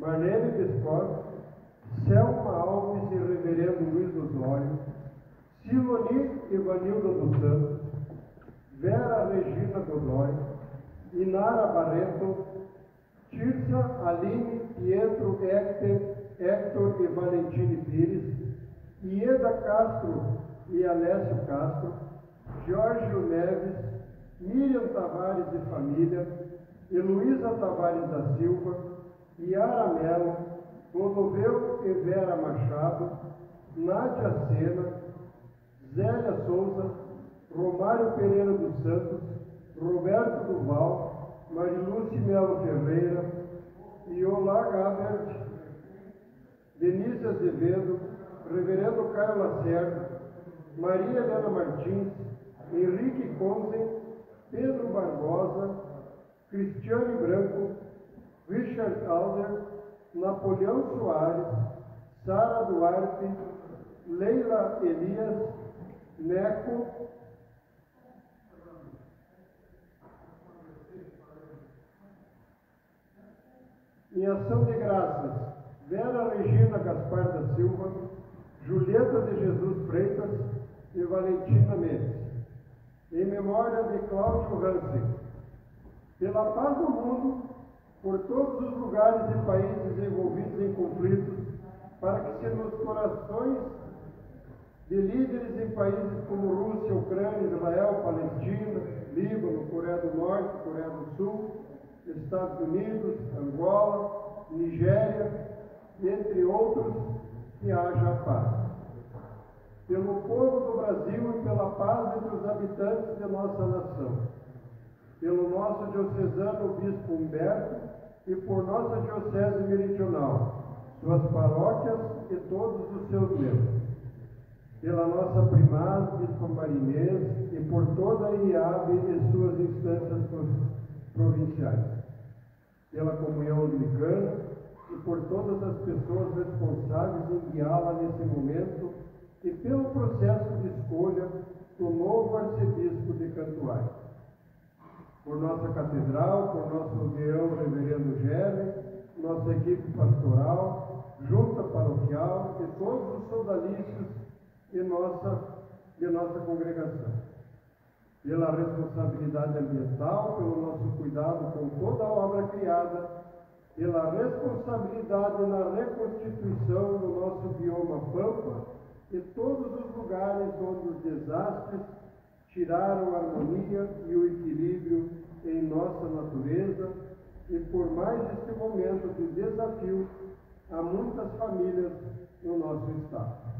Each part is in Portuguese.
Marlene Biscoff, Selma Alves e Reverendo Luiz Osório, Siloni Evanilda dos Santos, Vera Regina Godoy, Inara Barreto, Tirsa Aline Pietro Hector e Valentine Pires, Ieda Castro e Alessio Castro, Jorge Neves, Miriam Tavares e família, Heloísa Tavares da Silva, Yara Melo, Clodoveu e Vera Machado, Nádia Sena, Zélia Souza, Romário Pereira dos Santos, Roberto Duval, Marilúcia Melo Ferreira, Iolá Gabert, Denise Azevedo, Reverendo Caio Lacerda, Maria Helena Martins, Henrique Conzen, Pedro Barbosa, Cristiane Branco, Richard Alder, Napoleão Soares, Sara Duarte, Leila Elias, Neco, em ação de graças, Vera Regina Gaspar da Silva, Julieta de Jesus Freitas e Valentina Mendes. Em memória de Cláudio Hansen. Pela paz do mundo, por todos os lugares e países envolvidos em conflitos, para que se nos corações de líderes em países como Rússia, Ucrânia, Israel, Palestina, Líbano, Coreia do Norte, Coreia do Sul, Estados Unidos, Angola, Nigéria, entre outros, que haja paz. Pelo povo do Brasil e pela paz entre os habitantes de nossa nação. Pelo nosso diocesano Bispo Humberto e por nossa Diocese Meridional, suas paróquias e todos os seus membros. Pela nossa primaz, Bispo Marinês, e por toda a IAB e suas instâncias provinciais. Pela comunhão anglicana e por todas as pessoas responsáveis em guiá-la nesse momento e pelo processo de escolha do novo arcebispo de Cantuária. Por nossa catedral, por nosso guião Reverendo Gere, nossa equipe pastoral, junta paroquial e todos os soldalícios de nossa congregação. Pela responsabilidade ambiental, pelo nosso cuidado com toda a obra criada, pela responsabilidade na reconstituição do nosso bioma Pampa e todos os lugares onde os desastres tiraram a harmonia e o equilíbrio em nossa natureza e por mais este momento de desafio a muitas famílias no nosso estado.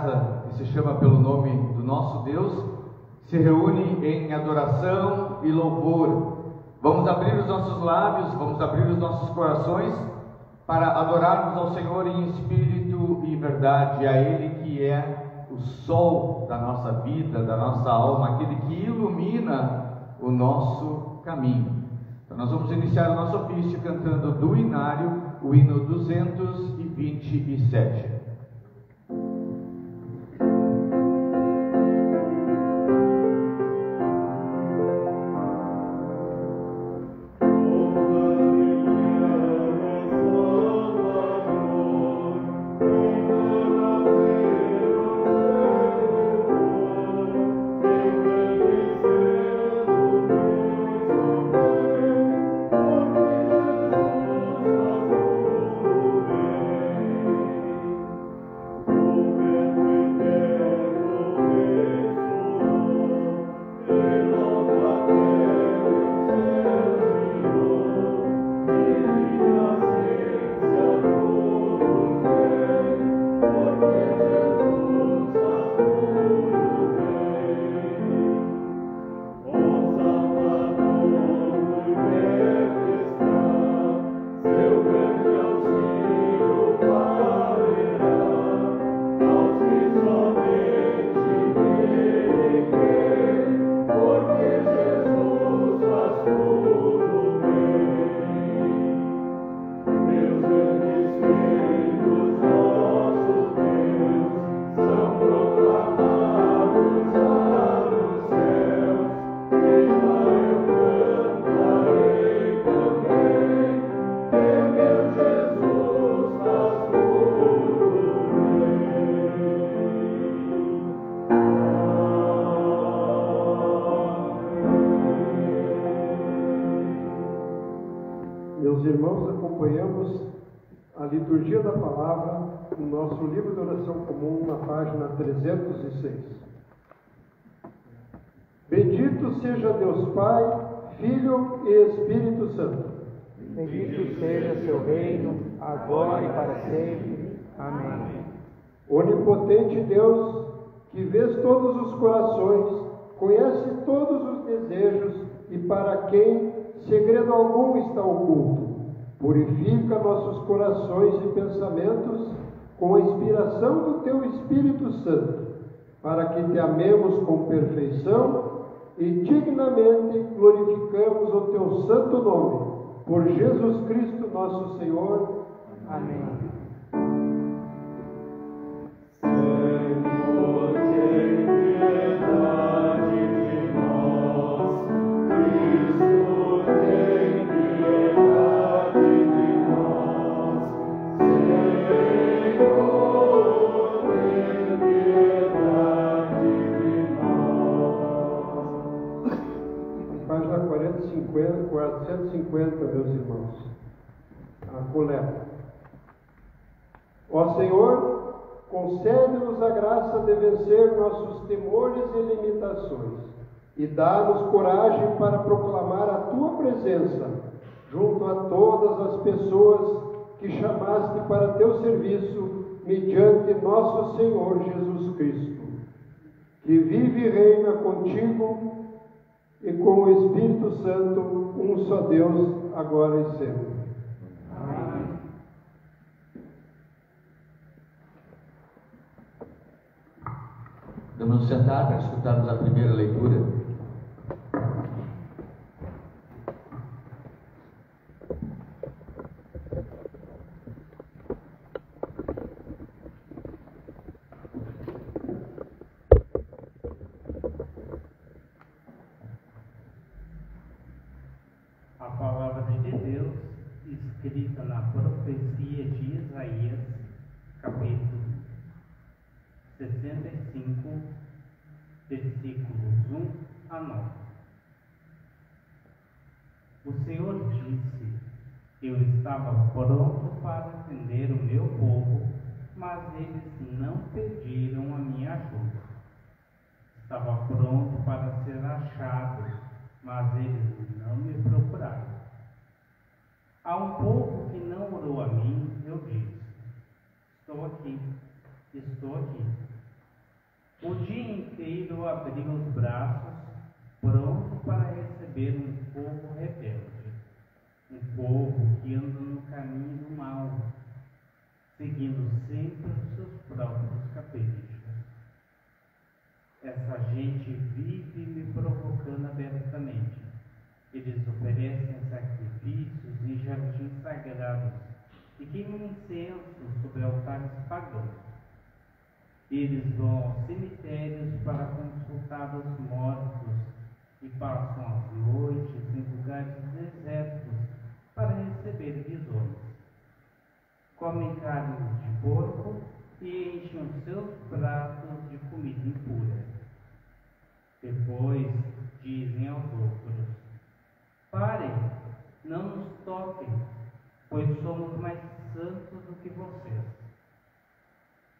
casa que se chama pelo nome do nosso Deus se reúne em adoração e louvor. Vamos abrir os nossos lábios, vamos abrir os nossos corações para adorarmos ao Senhor em espírito e verdade, a Ele que é o sol da nossa vida, da nossa alma, aquele que ilumina o nosso caminho. Então nós vamos iniciar o nosso ofício cantando do Inário, o hino 227. Meus irmãos, acompanhamos a liturgia da palavra no nosso livro de oração comum, na página 306. Bendito seja Deus Pai, Filho e Espírito Santo. Bendito seja seu reino, agora e para sempre. Amém. Onipotente Deus, que vês todos os corações, conhece todos os desejos e para quem segredo algum está oculto, purifica nossos corações e pensamentos com a inspiração do teu Espírito Santo, para que te amemos com perfeição e dignamente glorificamos o teu santo nome, por Jesus Cristo nosso Senhor. Amém. Página 450, meus irmãos. A coleta. Ó Senhor, concede-nos a graça de vencer nossos temores e limitações e dá-nos coragem para proclamar a Tua presença junto a todas as pessoas que chamaste para Teu serviço mediante nosso Senhor Jesus Cristo, que vive e reina contigo e com o Espírito Santo, um só Deus, agora e sempre. Amém. Vamos nos sentar para escutarmos a primeira leitura. A palavra de Deus, escrita na profecia de Isaías, capítulo 65, versículos 1 a 9. O Senhor disse: eu estava pronto para atender o meu povo, mas eles não pediram a minha ajuda. Estava pronto para ser achado, mas eles não me procuraram. A um povo que não orou a mim, eu disse: estou aqui, eu abri os braços, pronto para receber um povo rebelde, um povo que anda no caminho do mal, seguindo sempre os seus próprios caprichos. Essa gente vive me provocando abertamente. Eles oferecem sacrifícios em jardins sagrados e queimam incenso sobre altares pagãos. Eles vão aos cemitérios para consultar os mortos e passam as noites em lugares desertos para receber visões. Comem carne de porco e enchem os seus pratos de comida impura. Depois dizem aos outros: parem, não nos toquem, pois somos mais santos do que vocês.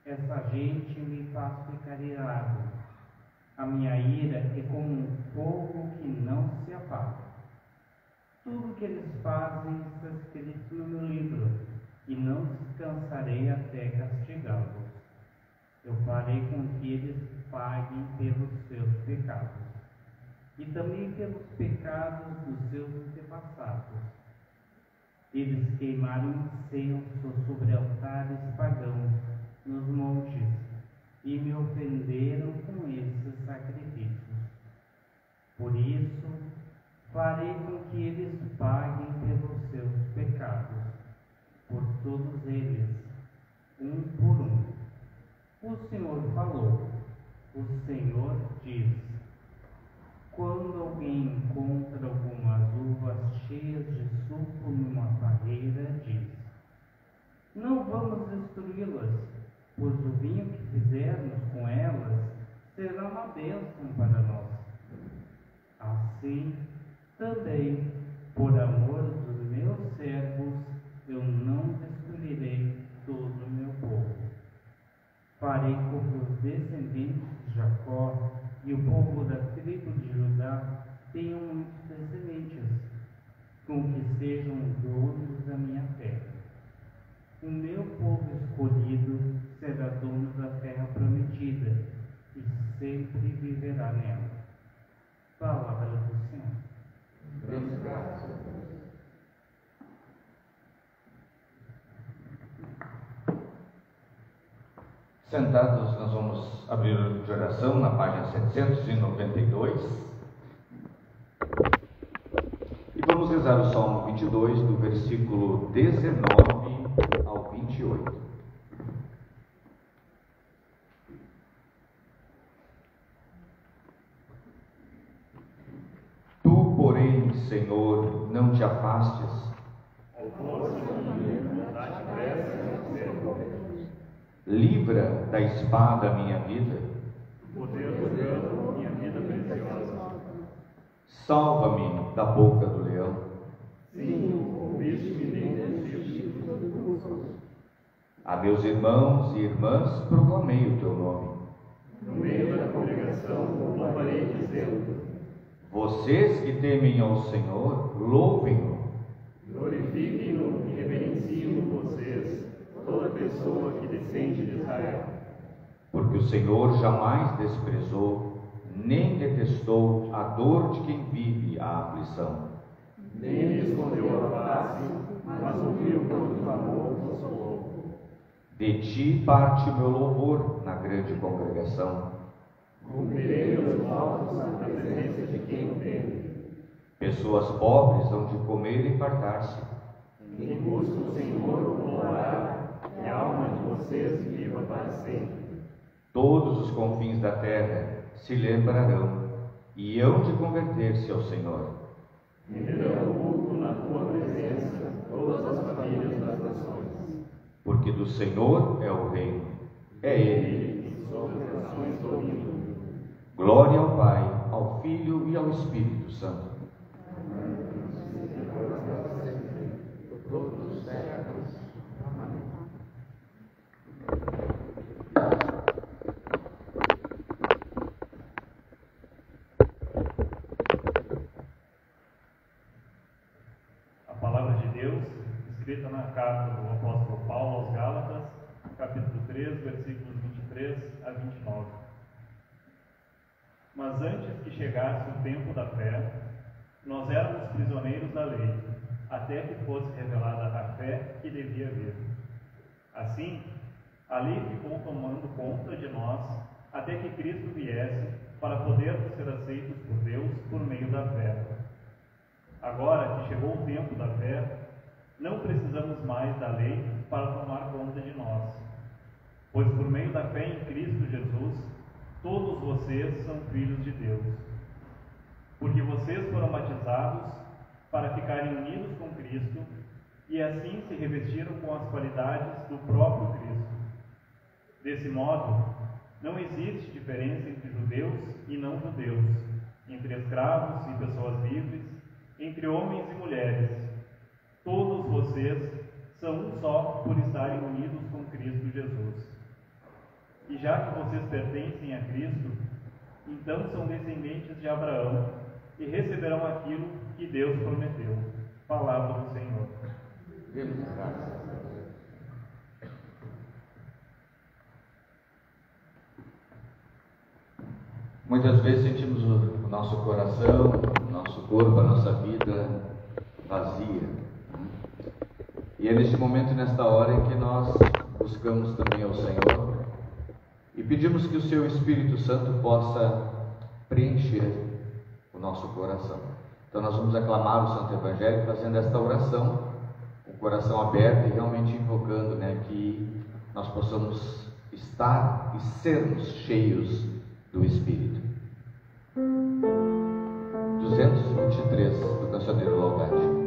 Essa gente me faz ficar irado. A minha ira é como um fogo que não se apaga. Tudo que eles fazem está escrito no meu livro, e não descansarei até castigá-los. Eu farei com que eles paguem pelos seus pecados, e também pelos pecados dos seus antepassados. Eles queimaram incenso sobre altares pagãos nos montes, e me ofenderam com esses sacrifícios. Por isso, farei com que eles paguem pelos seus pecados, por todos eles, um por um. O Senhor falou, o Senhor diz: quando alguém encontra algumas uvas cheias de suco numa parreira, diz: não vamos destruí-las, pois o vinho que fizermos com elas será uma bênção para nós. Assim, também, por amor dos meus servos, eu não destruirei todo o meu povo. Farei com que os descendentes de Jacó e o povo da tribo de Judá tenham muitos descendentes, com que sejam donos da minha terra. O meu povo escolhido será dono da terra prometida e sempre viverá nela. Palavra do Senhor. Demos graças a Deus. Sentados, nós vamos abrir de oração na página 792 e vamos rezar o Salmo 22, do versículo 19 ao 28. Tu, porém, Senhor, não te afastes. Livra da espada a minha vida. Minha vida preciosa. Salva-me da boca do leão. Sim, ouviste-me dentro dos chifres. A meus irmãos e irmãs proclamei o teu nome. No meio da congregação louvarei dizendo: Vocês que temem ao Senhor, louvem-no. glorifiquem-no e reverenciem-no vocês, toda pessoa que descende de Israel. Porque o Senhor jamais desprezou, nem detestou a dor de quem vive a aflição. Nem lhe escondeu a face, mas ouviu quando clamou o vosso povo. De ti parte o meu louvor na grande congregação. Cumprirei meus votos na presença de quem o teme. Pessoas pobres hão de comer e fartar-se. Quem busca o Senhor o louvará, e a alma de vocês viva para sempre. Todos os confins da terra se lembrarão e hão de converter-se ao Senhor. Renderão culto na tua presença todas as famílias das nações. Porque do Senhor é o reino, é Ele. Ele sobre as nações domina. Glória ao Pai, ao Filho e ao Espírito Santo. Por todos os séculos. Amém. A palavra de Deus, escrita na carta do apóstolo Paulo aos Gálatas, capítulo 3, versículos 23 a 29. Mas antes que chegasse o tempo da fé, nós éramos prisioneiros da lei, até que fosse revelada a fé que devia vir. Assim, a lei ficou tomando conta de nós até que Cristo viesse, para podermos ser aceitos por Deus por meio da fé. Agora que chegou o tempo da fé, não precisamos mais da lei para tomar conta de nós, pois por meio da fé em Cristo Jesus, todos vocês são filhos de Deus. Porque vocês foram batizados para ficarem unidos com Cristo e assim se revestiram com as qualidades do próprio Cristo. Desse modo, não existe diferença entre judeus e não judeus, entre escravos e pessoas livres, entre homens e mulheres. Todos vocês são um só por estarem unidos com Cristo Jesus. E já que vocês pertencem a Cristo, então são descendentes de Abraão e receberão aquilo que Deus prometeu. Palavra do Senhor. Demos graças. Muitas vezes sentimos o nosso coração, o nosso corpo, a nossa vida vazia. E é neste momento, nesta hora, em que nós buscamos também ao Senhor e pedimos que o Seu Espírito Santo possa preencher o nosso coração. Então nós vamos aclamar o Santo Evangelho fazendo esta oração, com o coração aberto e realmente invocando, que nós possamos estar e sermos cheios do Espírito. 223 do Cancioneiro Laudate.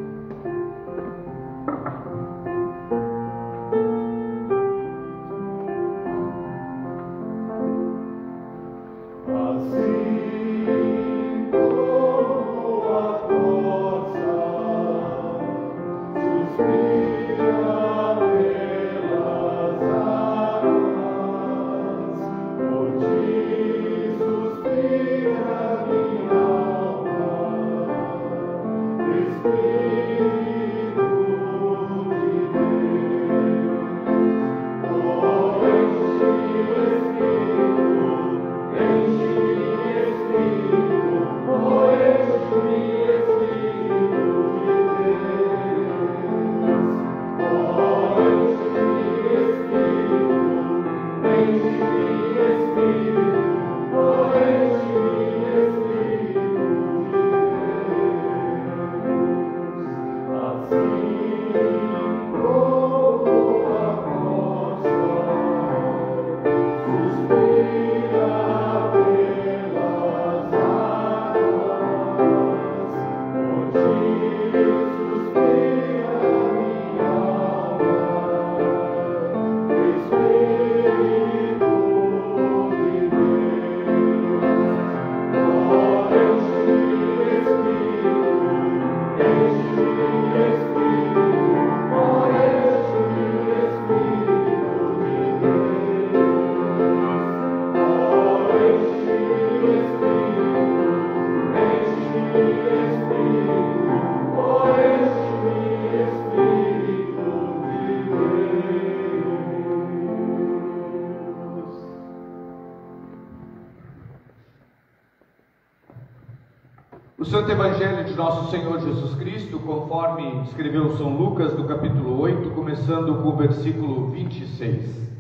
O Santo Evangelho de Nosso Senhor Jesus Cristo, conforme escreveu São Lucas, no capítulo 8, começando com o versículo 26.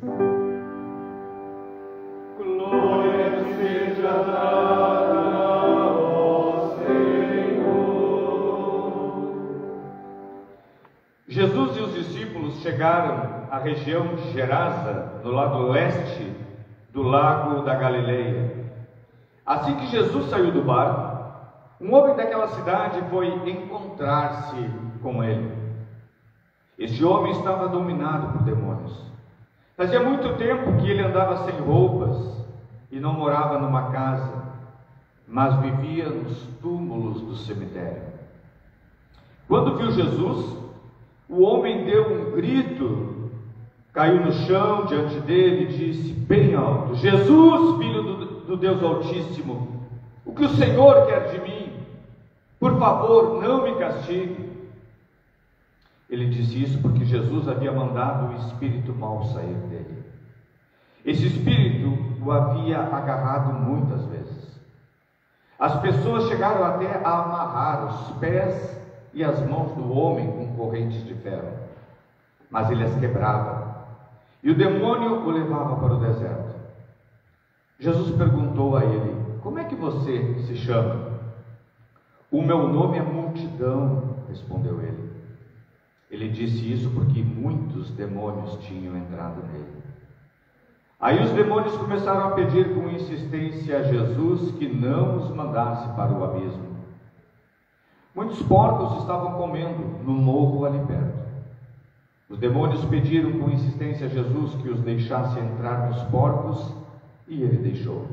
Glória seja dada ao Senhor. Jesus e os discípulos chegaram à região de Gerasa, no lado leste do lago da Galileia. Assim que Jesus saiu do barco, um homem daquela cidade foi encontrar-se com ele. Este homem estava dominado por demônios. Fazia muito tempo que ele andava sem roupas e não morava numa casa, mas vivia nos túmulos do cemitério. Quando viu Jesus, o homem deu um grito, caiu no chão diante dele e disse bem alto: Jesus, Filho do Deus Altíssimo, o que o Senhor quer de mim? Por favor, não me castigue. Ele disse isso porque Jesus havia mandado o espírito mau sair dele. Esse espírito o havia agarrado muitas vezes. As pessoas chegaram até a amarrar os pés e as mãos do homem com correntes de ferro, mas ele as quebrava, e o demônio o levava para o deserto. Jesus perguntou a ele: como é que você se chama? O meu nome é Multidão, respondeu ele. Ele disse isso porque muitos demônios tinham entrado nele. Aí os demônios começaram a pedir com insistência a Jesus que não os mandasse para o abismo. Muitos porcos estavam comendo no morro ali perto. Os demônios pediram com insistência a Jesus que os deixasse entrar nos porcos, e ele deixou.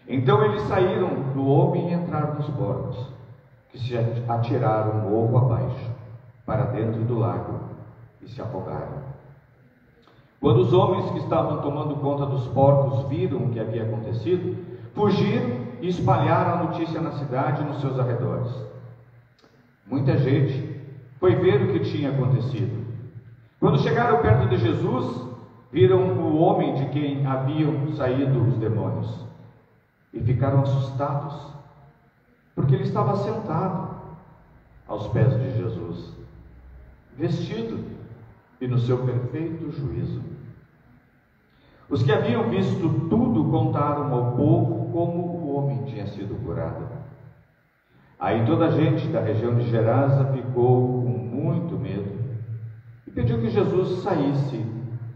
Então eles saíram do homem e entraram nos porcos, que se atiraram morro abaixo, para dentro do lago, e se afogaram. Quando os homens que estavam tomando conta dos porcos viram o que havia acontecido, fugiram e espalharam a notícia na cidade e nos seus arredores. Muita gente foi ver o que tinha acontecido. Quando chegaram perto de Jesus, viram o homem de quem haviam saído os demônios e ficaram assustados, porque ele estava sentado aos pés de Jesus, vestido e no seu perfeito juízo. Os que haviam visto tudo contaram ao povo como o homem tinha sido curado. Aí toda a gente da região de Gerasa ficou com muito medo e pediu que Jesus saísse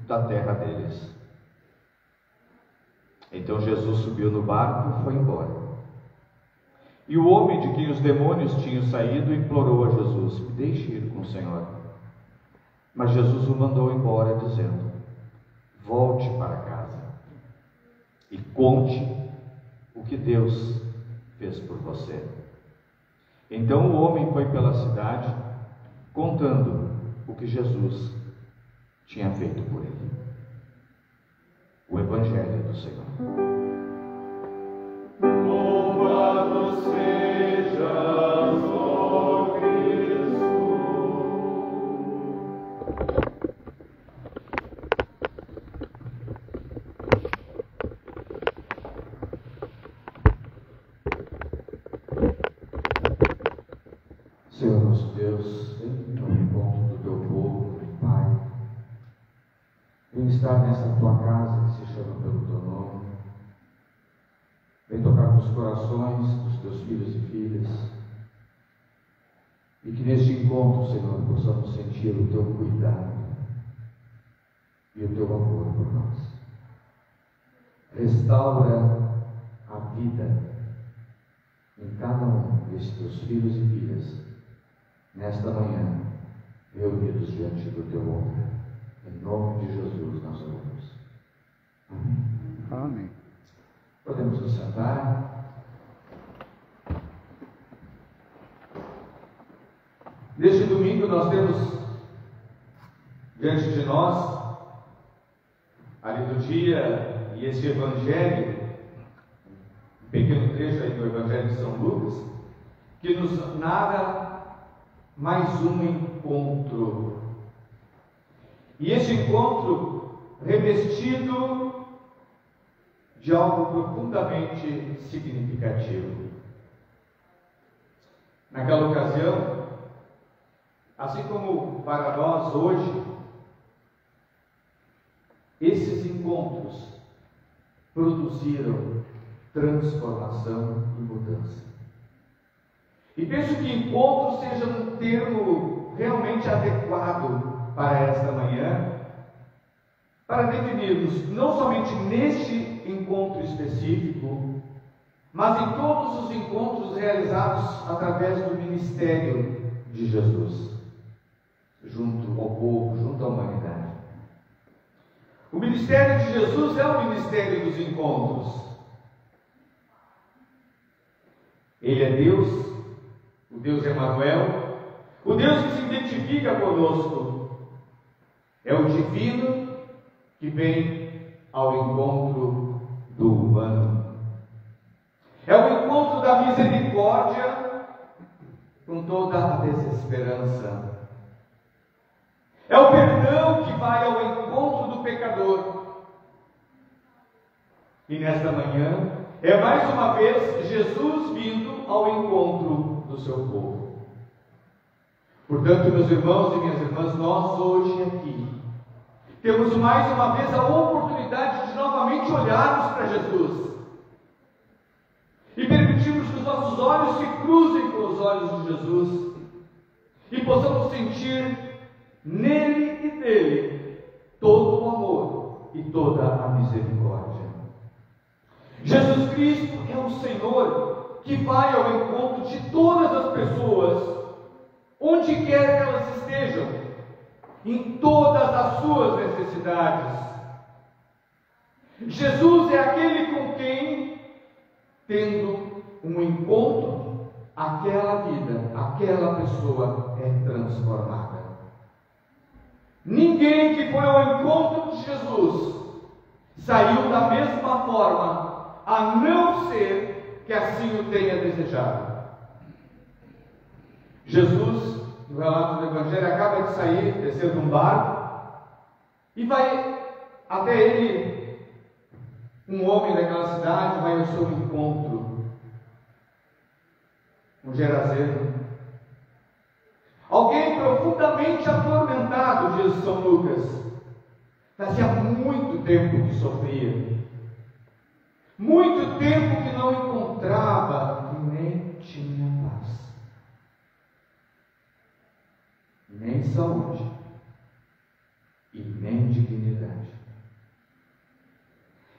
da terra deles. Então Jesus subiu no barco e foi embora. E o homem de quem os demônios tinham saído implorou a Jesus: me deixe ir com o Senhor. Mas Jesus o mandou embora, dizendo: volte para casa e conte o que Deus fez por você. Então o homem foi pela cidade, contando o que Jesus tinha feito por ele. O Evangelho do Senhor. Louvado sejas, ó Cristo. Senhor nosso Deus, vem ao encontro do teu povo, Pai. Vem estar nessa tua casa que se chama pelo teu nome. Vem tocar nos corações dos teus filhos e filhas. E que neste encontro, Senhor, possamos sentir o teu cuidado e o teu amor por nós. Restaura a vida em cada um destes teus filhos e filhas, nesta manhã, reunidos diante do teu ombro. Em nome de Jesus nós oramos. Amém. Amém. Podemos nos sentar. Neste domingo nós temos diante de nós a liturgia e esse evangelho, um pequeno trecho aí do Evangelho de São Lucas, que nos narra mais um encontro. E esse encontro revestido de algo profundamente significativo. Naquela ocasião, assim como para nós hoje, esses encontros produziram transformação e mudança. E penso que encontro seja um termo realmente adequado para esta manhã, para definirmos não somente neste encontro específico, mas em todos os encontros realizados através do ministério de Jesus, junto ao povo, junto à humanidade. O ministério de Jesus é o ministério dos encontros. Ele é Deus, o Deus Emanuel, o Deus que se identifica conosco. É o divino que vem ao encontro do humano. É o encontro da misericórdia com toda a desesperança. É o perdão que vai ao encontro do pecador. E nesta manhã É mais uma vez Jesus vindo ao encontro do seu povo. Portanto, meus irmãos e minhas irmãs, nós hoje aqui temos mais uma vez a oportunidade de novamente olharmos para Jesus e permitirmos que os nossos olhos se cruzem com os olhos de Jesus e possamos sentir nele e dele todo o amor e toda a misericórdia. Jesus Cristo é o Senhor que vai ao encontro de todas as pessoas, onde quer que elas estejam, em todas as suas necessidades. Jesus é aquele com quem, tendo um encontro, aquela vida, aquela pessoa é transformada. Ninguém que foi ao encontro de Jesus saiu da mesma forma, a não ser que assim o tenha desejado. Jesus, no relato do Evangelho, acaba de sair, descer de um barco, e vai até ele, um homem daquela cidade, vai ao seu encontro, um Geraseno, alguém profundamente atormentado, diz São Lucas. Fazia muito tempo que sofria, muito tempo que não encontrava e nem tinha paz, nem saúde e nem dignidade.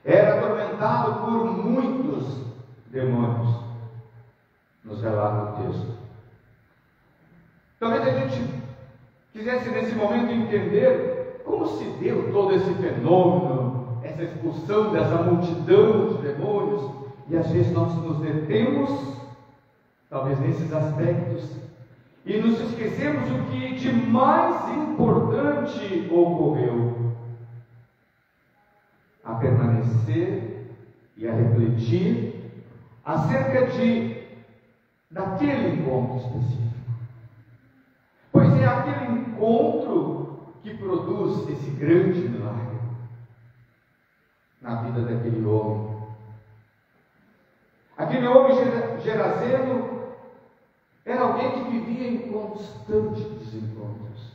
Era atormentado por muitos demônios, nos relata o texto. Talvez a gente quisesse nesse momento entender como se deu todo esse fenômeno, essa expulsão dessa multidão de demônios, e às vezes nós nos detemos, talvez nesses aspectos, e nos esquecemos o que de mais importante ocorreu: a permanecer e a refletir acerca daquele encontro específico. Pois é aquele encontro que produz esse grande milagre na vida daquele homem. Aquele homem Geraseno era alguém que vivia em constantes desencontros.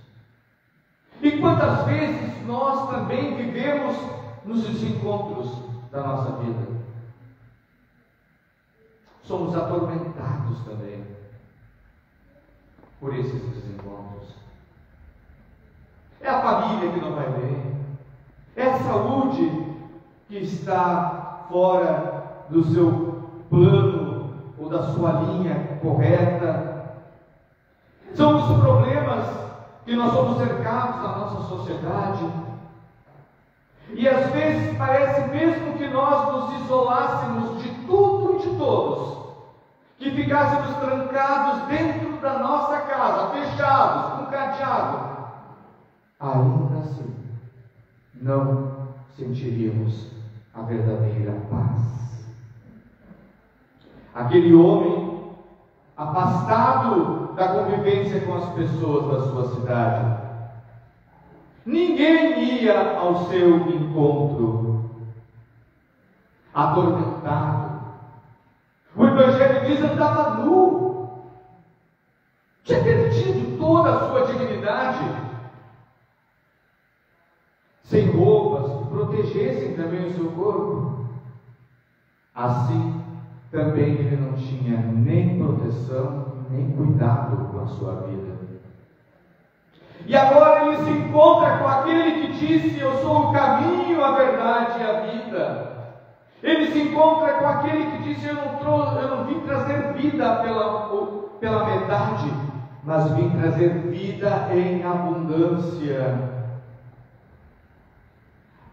E quantas vezes nós também vivemos nos desencontros da nossa vida? Somos atormentados também por esses desencontros. É a família que não vai bem, é a saúde que está fora do seu plano ou da sua linha correta. São os problemas que nós somos cercados na nossa sociedade. E às vezes parece mesmo que nós nos isolássemos de tudo e de todos, que ficássemos trancados dentro da nossa casa, fechados, com cadeado. Ainda assim, não sentiríamos a verdadeira paz. Aquele homem, afastado da convivência com as pessoas da sua cidade, ninguém ia ao seu encontro, atormentado. O Evangelho diz: andava nu, tinha perdido toda a sua dignidade, sem roupas que protegessem também o seu corpo. Assim, também ele não tinha nem proteção, nem cuidado com a sua vida. E agora ele se encontra com aquele que disse: eu sou o caminho, a verdade e a vida. Ele se encontra com aquele que disse: eu não vim trazer vida pela metade, mas vim trazer vida em abundância.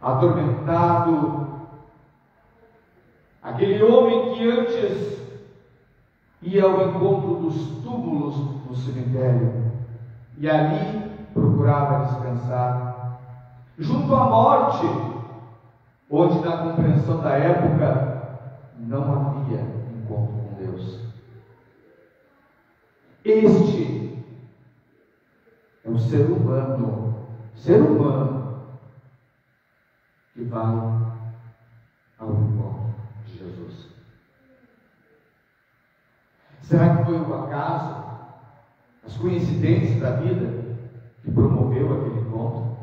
Atormentado, aquele homem que antes ia ao encontro dos túmulos no cemitério e ali procurava descansar, junto à morte, onde na compreensão da época não havia encontro com Deus. Este é o ser humano que vai ao encontro de Jesus. Será que foi o acaso, as coincidências da vida que promoveu aquele encontro?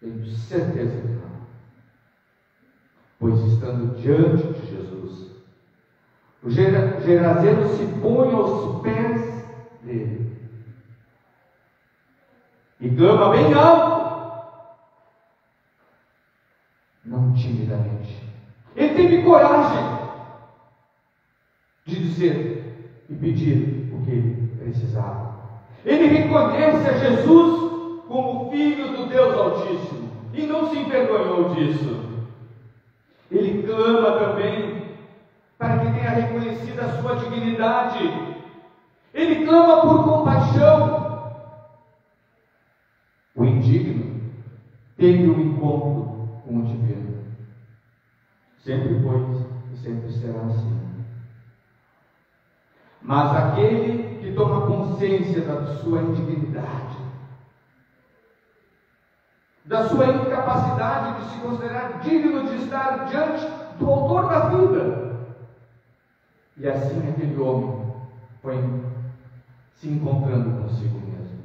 Tenho certeza que não. Pois estando diante de Jesus, o Geraseno se põe aos pés dele e clama bem alto, não timidamente. Ele teve coragem de dizer e pedir o que ele precisava. Ele reconhece a Jesus como Filho do Deus Altíssimo e não se envergonhou disso. Ele clama também para que tenha reconhecido a sua dignidade. Ele clama por compaixão. O indigno teve um encontro com o divino. Sempre foi e sempre será assim. Mas aquele que toma consciência da sua indignidade, da sua incapacidade de se considerar digno de estar diante do autor da vida, e assim aquele homem foi se encontrando consigo mesmo.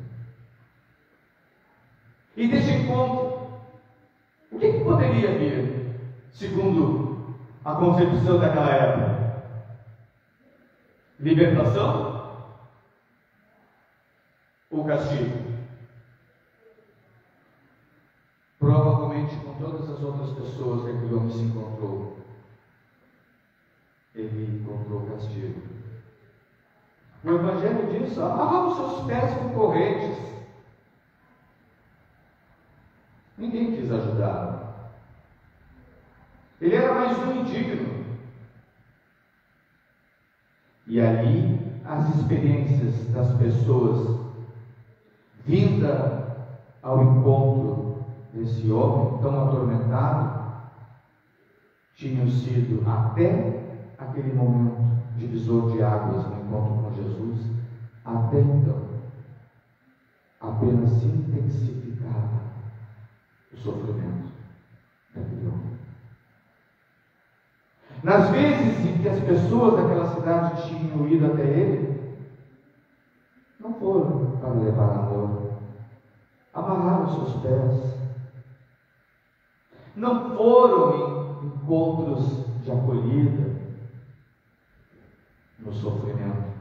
E desse encontro, o que poderia vir, segundo a concepção daquela época? Libertação ou castigo? Provavelmente, com todas as outras pessoas que aquele homem se encontrou, ele encontrou castigo. O Evangelho diz: amarra os seus pés com correntes. Ninguém quis ajudá-lo. Ele era mais um indigno. E ali, as experiências das pessoas vinda ao encontro desse homem tão atormentado tinham sido, até aquele momento divisor de águas no encontro com Jesus, até então, apenas se intensificava o sofrimento daquele homem. Nas vezes em que as pessoas daquela cidade tinham ido até ele, não foram para levar amor, amarraram seus pés, não foram em encontros de acolhida no sofrimento,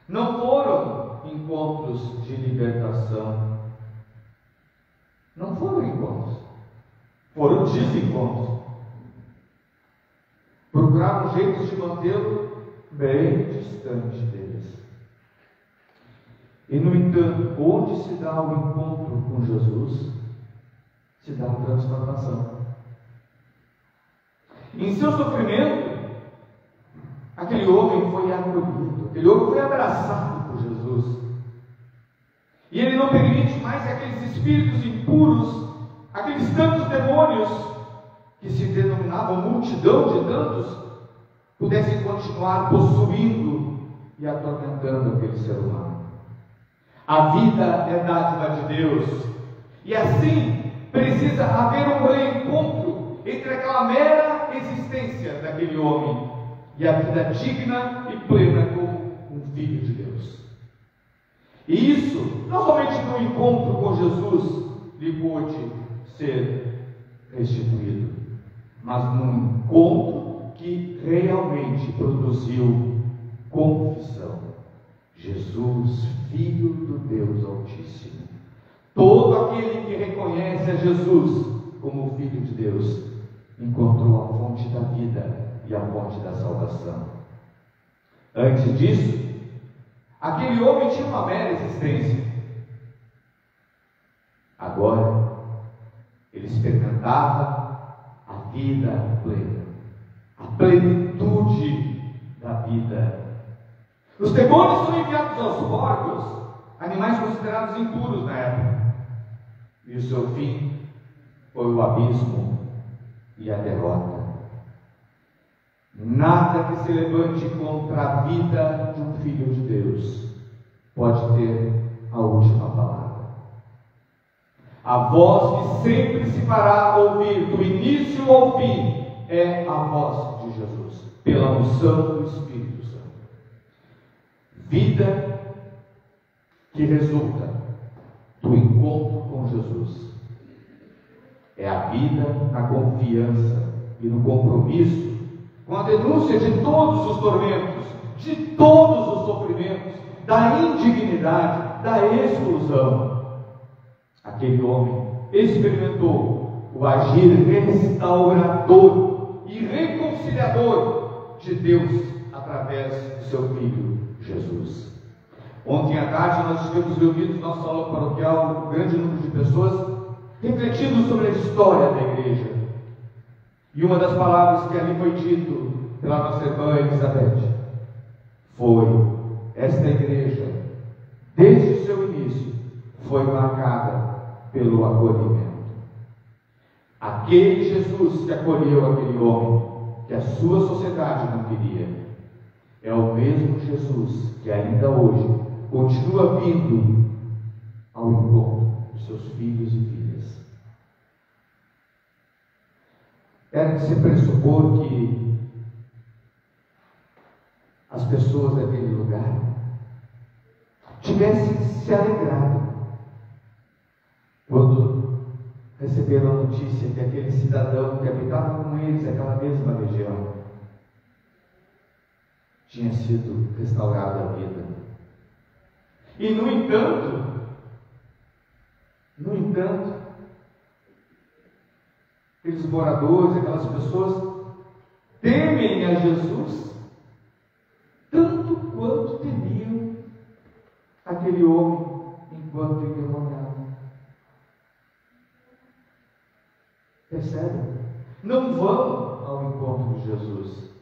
não foram encontros de libertação, não foram encontros, foram desencontros. Procuraram jeitos de mantê-lo bem distante deles. E, no entanto, onde se dá o encontro com Jesus, se dá a transformação. Em seu sofrimento, aquele homem foi acolhido, aquele homem foi abraçado por Jesus. E ele não permite mais que aqueles espíritos impuros, aqueles tantos demônios, que se denominavam multidão de tantos, pudessem continuar possuindo e atormentando aquele ser humano. A vida é dádiva de Deus, e assim precisa haver um reencontro entre aquela mera existência daquele homem e a vida digna e plena como um filho de Deus. E isso, não somente no encontro com Jesus lhe pôde ser restituído, mas num encontro que realmente produziu confissão: Jesus, Filho do Deus Altíssimo. Todo aquele que reconhece a Jesus como Filho de Deus encontrou a fonte da vida e a fonte da salvação. Antes disso, aquele homem tinha uma mera existência. Agora, ele experimentava a vida plena, a plenitude da vida. Os demônios foram enviados aos porcos, animais considerados impuros na época, e o seu fim foi o abismo e a derrota. Nada que se levante contra a vida de um filho de Deus pode ter a última palavra. A voz que sempre se fará ouvir do início ao fim é a voz de Jesus. pela unção do Espírito Santo. Vida que resulta do encontro com Jesus é a vida na confiança e no compromisso com a denúncia de todos os tormentos, de todos os sofrimentos, da indignidade, da exclusão. Aquele homem experimentou o agir restaurador e reconciliador de Deus através do seu Filho Jesus. Ontem à tarde nós estivemos reunidos na nossa aula paroquial, um grande número de pessoas refletindo sobre a história da igreja. E uma das palavras que ali foi dito pela nossa irmã Elizabeth foi: esta igreja, desde o seu início, foi marcada pelo acolhimento. Aquele Jesus que acolheu aquele homem que a sua sociedade não queria, é o mesmo Jesus que ainda hoje continua vindo ao encontro dos seus filhos e filhas. É de se pressupor que as pessoas daquele lugar tivessem se alegrado quando receberam a notícia que aquele cidadão que habitava com eles naquela mesma região tinha sido restaurado à vida. E no entanto, aqueles moradores, aquelas pessoas temem a Jesus tanto quanto temiam aquele homem enquanto endemoniado. Percebe? Não vão ao encontro de Jesus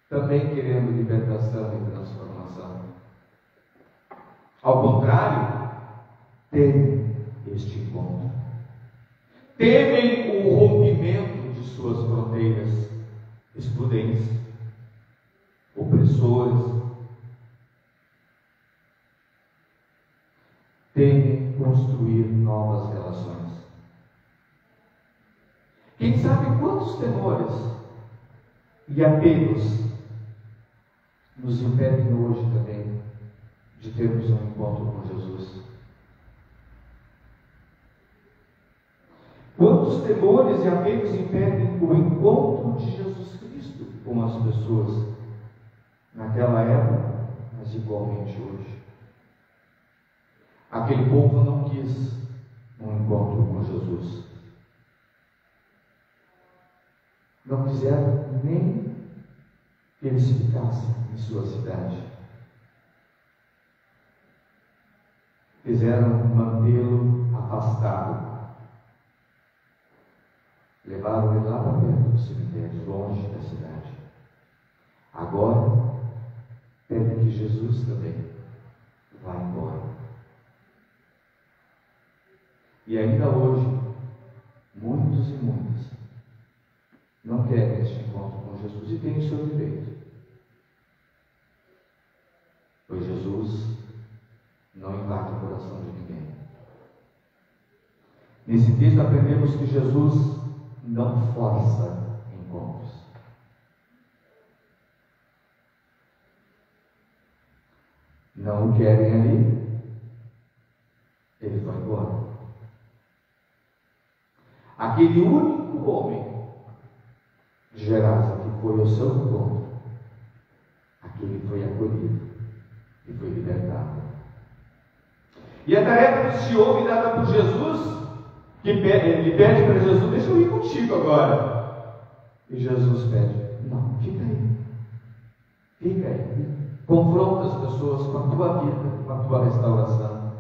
também querendo libertação e transformação. Ao contrário, temem este encontro. Temem o rompimento de suas fronteiras excludentes, opressores. Temem construir novas relações. Quem sabe quantos temores e apegos nos impedem hoje também de termos um encontro com Jesus. Quantos temores e apegos impedem o encontro de Jesus Cristo com as pessoas naquela época, mas igualmente hoje? Aquele povo não quis um encontro com Jesus. Não quiseram nem que eles ficassem em sua cidade. Quiseram mantê-lo afastado. Levaram ele lá para perto do cemitério, longe da cidade. Agora, pedem que Jesus também vá embora. E ainda hoje, muitos e muitas não querem este encontro com Jesus e têm o seu direito. Pois Jesus não invade o coração de ninguém. Nesse texto aprendemos que Jesus não força encontros. Não o querem ali, ele vai embora. Aquele único homem de Gerasa que foi ao seu encontro, aquele foi acolhido e foi libertado. E a tarefa desse homem dada por Jesus, que ele pede para Jesus: deixa eu ir contigo agora. E Jesus pede: não, fica aí. Fica aí. Confronta as pessoas com a tua vida, com a tua restauração.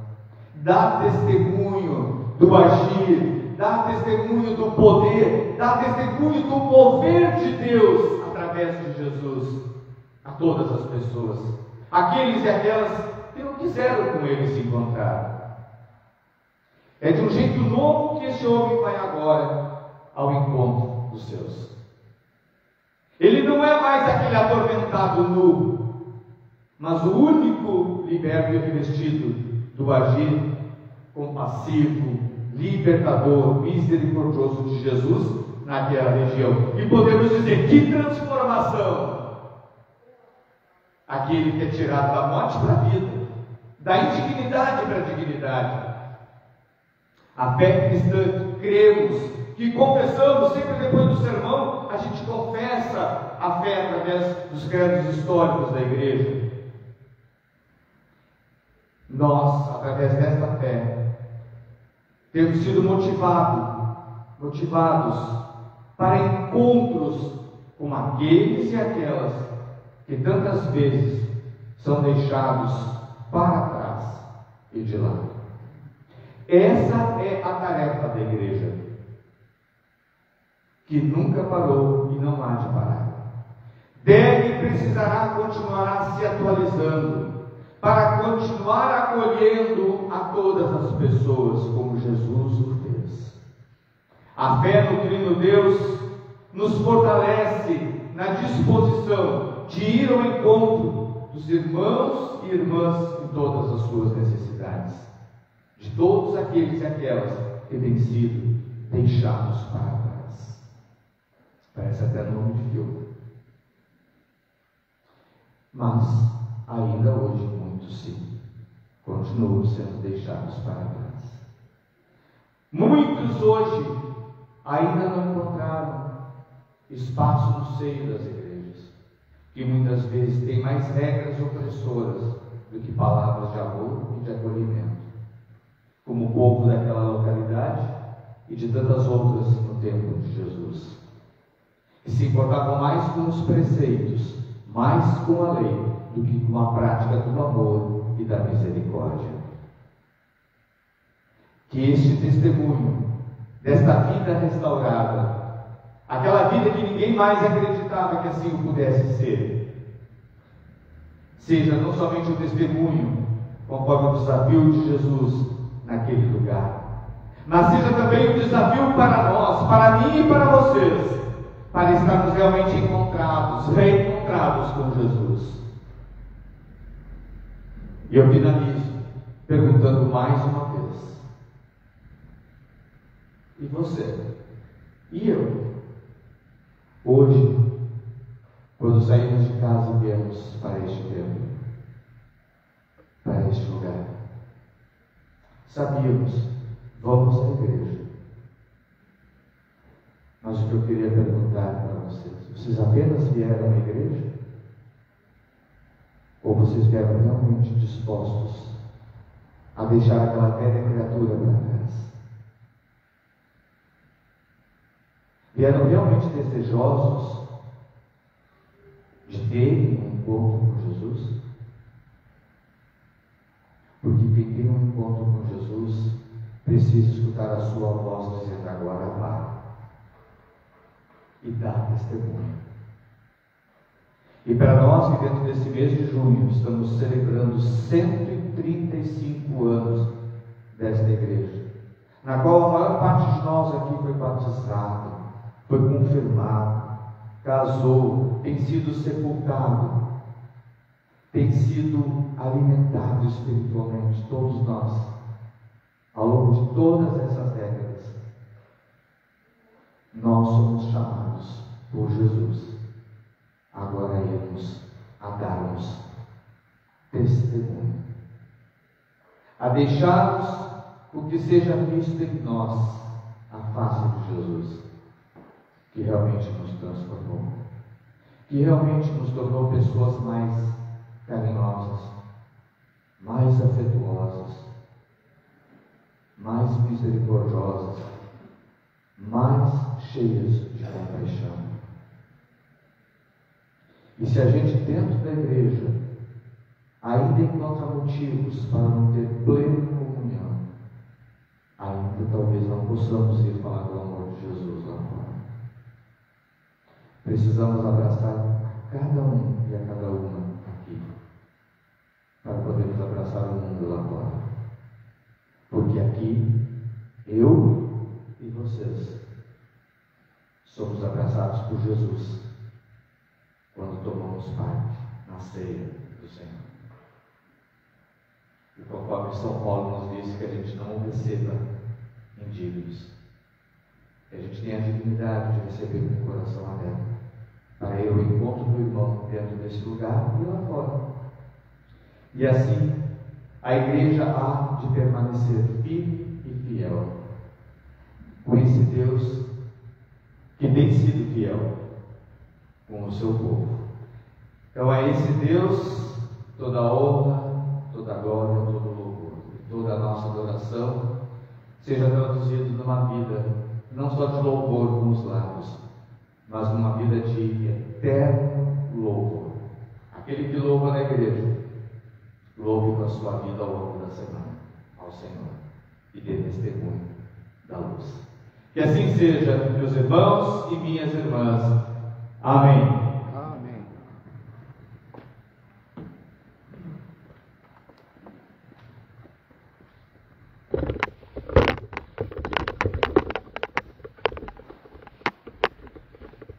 Dá testemunho do agir, dá testemunho do poder, dá testemunho do mover de Deus através de Jesus a todas as pessoas, aqueles e aquelas que não quiseram com ele se encontrar. É de um jeito novo que esse homem vai agora ao encontro dos seus. Ele não é mais aquele atormentado nu, mas o único liberto e revestido do agir compassivo, libertador, misericordioso de Jesus, naquela região. E podemos dizer: que transformação! Aquele que é tirado da morte para a vida, da indignidade para a dignidade. A fé cristã, cremos, que confessamos sempre depois do sermão, a gente confessa a fé através dos credos históricos da igreja. Nós, através desta fé, temos sido motivados para encontros com aqueles e aquelas que tantas vezes são deixados para trás e de lado. Essa é a tarefa da igreja, que nunca parou e não há de parar. Deve e precisará continuar se atualizando, para continuar acolhendo a todas as pessoas como Jesus o fez. A fé no Trino Deus nos fortalece na disposição de ir ao encontro dos irmãos e irmãs em todas as suas necessidades, de todos aqueles e aquelas que têm sido deixados para trás. Parece até nome de filme. Mas ainda hoje muitos sim continuam sendo deixados para trás. Muitos hoje ainda não encontraram espaço no seio das igrejas, que muitas vezes tem mais regras opressoras do que palavras de amor e de acolhimento, como o povo daquela localidade e de tantas outras no tempo de Jesus, que se importavam mais com os preceitos, mais com a lei, do que com a prática do amor e da misericórdia. Que este testemunho desta vida restaurada, aquela vida que ninguém mais acreditava que assim o pudesse ser, seja não somente o testemunho, conforme o desafio de Jesus naquele lugar, mas seja também um desafio para nós, para mim e para vocês, para estarmos realmente encontrados, reencontrados com Jesus. E eu finalizo perguntando mais uma vez: e você? E eu? Hoje, quando saímos de casa e viemos para este templo, para este lugar, sabíamos, vamos à igreja. Mas o que eu queria perguntar para vocês apenas vieram à igreja? Ou vocês vieram realmente dispostos a deixar aquela velha criatura para trás? Vieram realmente desejosos de ter um encontro com Jesus? Porque quem tem um encontro com Jesus precisa escutar a sua voz dizendo: agora vá, e dar testemunho. E para nós que dentro desse mês de junho estamos celebrando 135 anos desta igreja, na qual a maior parte de nós aqui foi batizado, foi confirmado, casou, tem sido sepultado, tem sido alimentado espiritualmente, todos nós, ao longo de todas essas décadas, nós somos chamados por Jesus agora irmos a darmos testemunho, a deixarmos o que seja visto em nós a face de Jesus, que realmente nos transformou, que realmente nos tornou pessoas mais carinhosas, mais afetuosas, mais misericordiosas, mais cheias de compaixão. E se a gente dentro da igreja ainda encontra motivos para não ter plena comunhão, ainda talvez não possamos ir falar do amor de Jesus lá fora. Precisamos abraçar a cada um e a cada uma aqui, para podermos abraçar o mundo lá fora. Porque aqui, eu e vocês somos abraçados por Jesus quando tomamos parte na ceia do Senhor. E conforme São Paulo nos diz que a gente não receba indignos, que a gente tenha a dignidade de receber com o coração aberto, para ir ao encontro do irmão dentro desse lugar e lá fora. E assim, a igreja há de permanecer firme e fiel com esse Deus que tem sido fiel com o seu povo. Então a esse Deus toda a honra, toda a glória, todo o louvor, toda a nossa adoração seja traduzido numa vida não só de louvor com os lábios, mas numa vida de eterno louvor. Aquele que louva na igreja, louve com a sua vida ao longo da semana ao Senhor e dê testemunho da luz. Que assim seja, meus irmãos e minhas irmãs. Amém. Amém.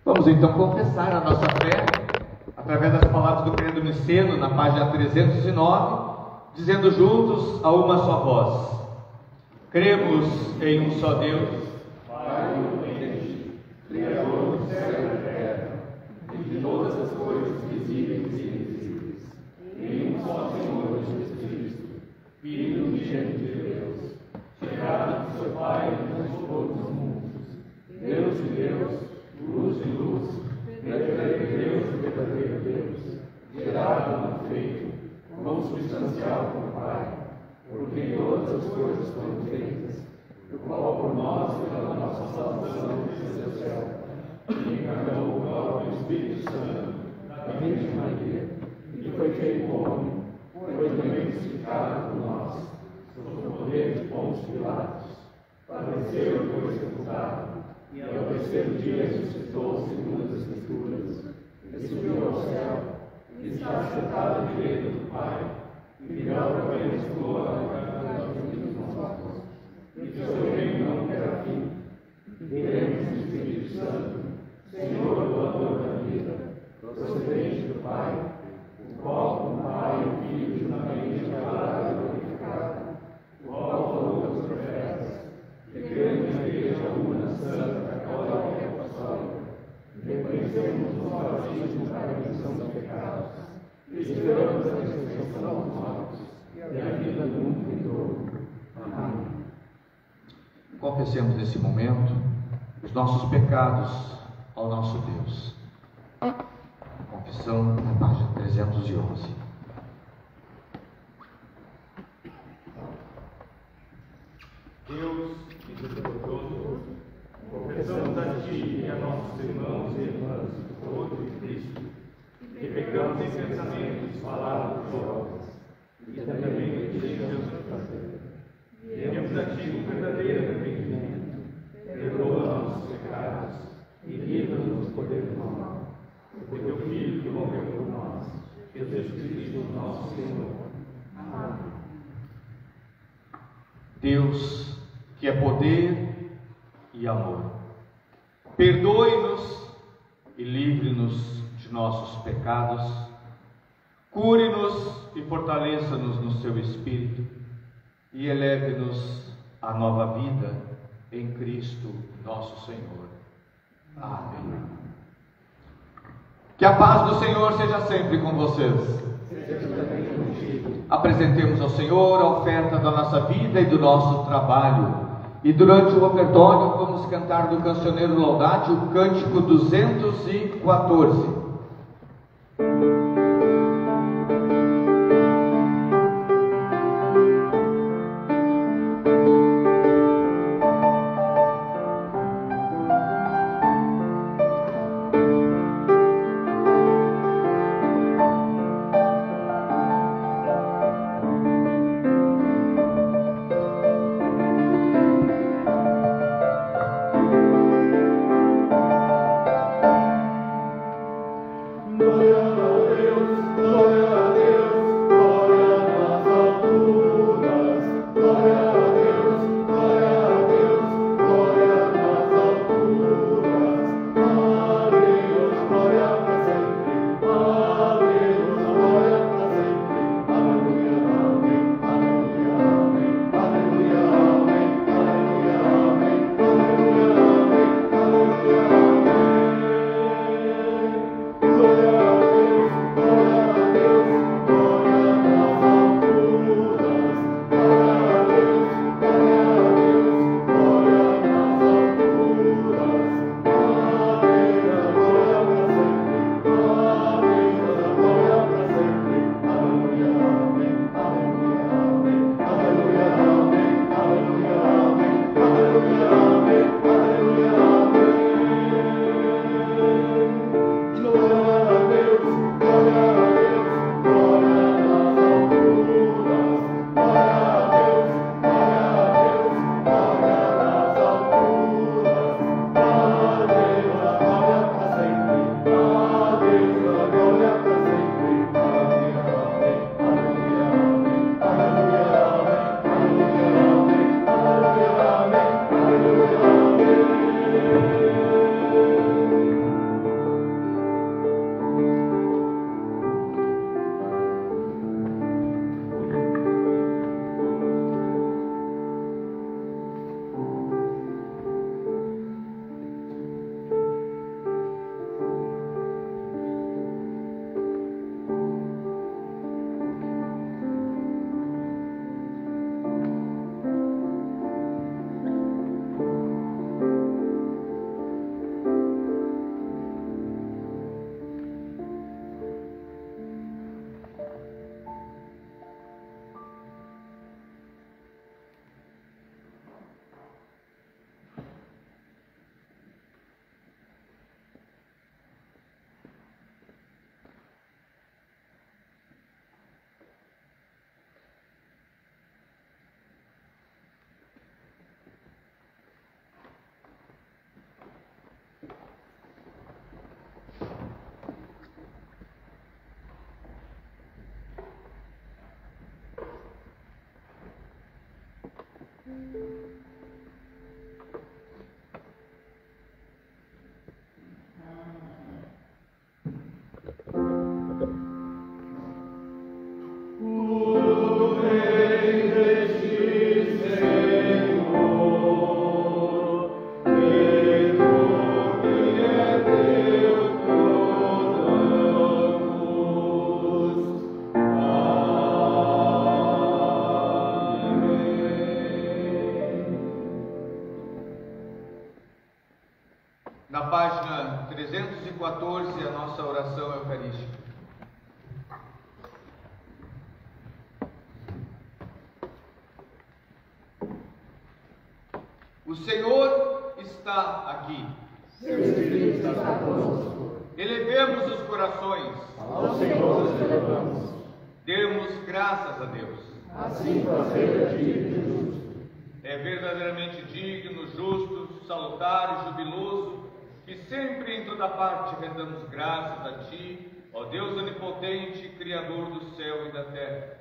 Vamos então confessar a nossa fé através das palavras do Credo Niceno, na página 309, dizendo juntos a uma só voz: cremos em um só Deus, Pai onipotente, Criador do céu e da terra, e de todas as coisas visíveis e invisíveis, em um só Senhor Jesus Cristo, Filho unigênito de Deus, gerado de seu Pai antes de todos os mundos, Deus de Deus, luz de luz, verdadeiro Deus e verdadeiro Deus, gerado e não feito, consubstancial com o Pai, por quem todas as coisas foram feitas, o qual por nós e pela nossa salvação desceu do céu, e encarnou o próprio Espírito Santo da Virgem Maria, e foi feito homem, foi também crucificado por nós, sob o poder de Pôncio Pilatos, padeceu e foi sepultado, e ao terceiro dia ressuscitou segundo as Escrituras, e subiu ao céu, e está sentado à direita do Pai, e virá para ver a sua glória dos vivos mortos, e seu reino não terá fim. Cremos no Espírito Santo, Senhor doador da vida, procedente do Pai, o qual com o Pai e o Filho juntamente adorado e glorificado, o qual falou pelos profetas, e cremos na Igreja una, santa, católica e apostólica, reconhecemos o batismo para a remissão dos pecados, e esperamos a ressurreição dos mortos e a vida do mundo vindouro. Amém. confessemos nesse momento os nossos pecados ao nosso Deus. Confissão na página 311. Deus misericordioso, confessamos a Ti e a nossos irmãos e irmãs do corpo de Cristo, que pecamos em pensamentos, palavras e obras, e também em deixamos de fazer. Viemos a Ti com verdadeiro arrependimento, perdoa nossos pecados e livra-nos do poder do mal, por Teu Filho que morreu por nós, Jesus Cristo, nosso Senhor. Amém. Deus, que é poder e amor, perdoe-nos e livre-nos de nossos pecados, cure-nos e fortaleça-nos no seu Espírito e eleve-nos à nova vida em Cristo nosso Senhor. Amém. Que a paz do Senhor seja sempre com vocês. Apresentemos ao Senhor a oferta da nossa vida e do nosso trabalho. E durante o ofertório vamos cantar do cancioneiro Laudatio o cântico 214. Glória Na página 314, a nossa oração eucarística. O Senhor está aqui. Seu Espírito está conosco. Elevemos os corações. Ao Senhor nos elevamos. Demos graças a Deus. Assim procede a ti, Jesus. É verdadeiramente digno, justo, salutar e jubiloso que sempre em toda parte rendamos graças a Ti, ó Deus onipotente, Criador do céu e da terra.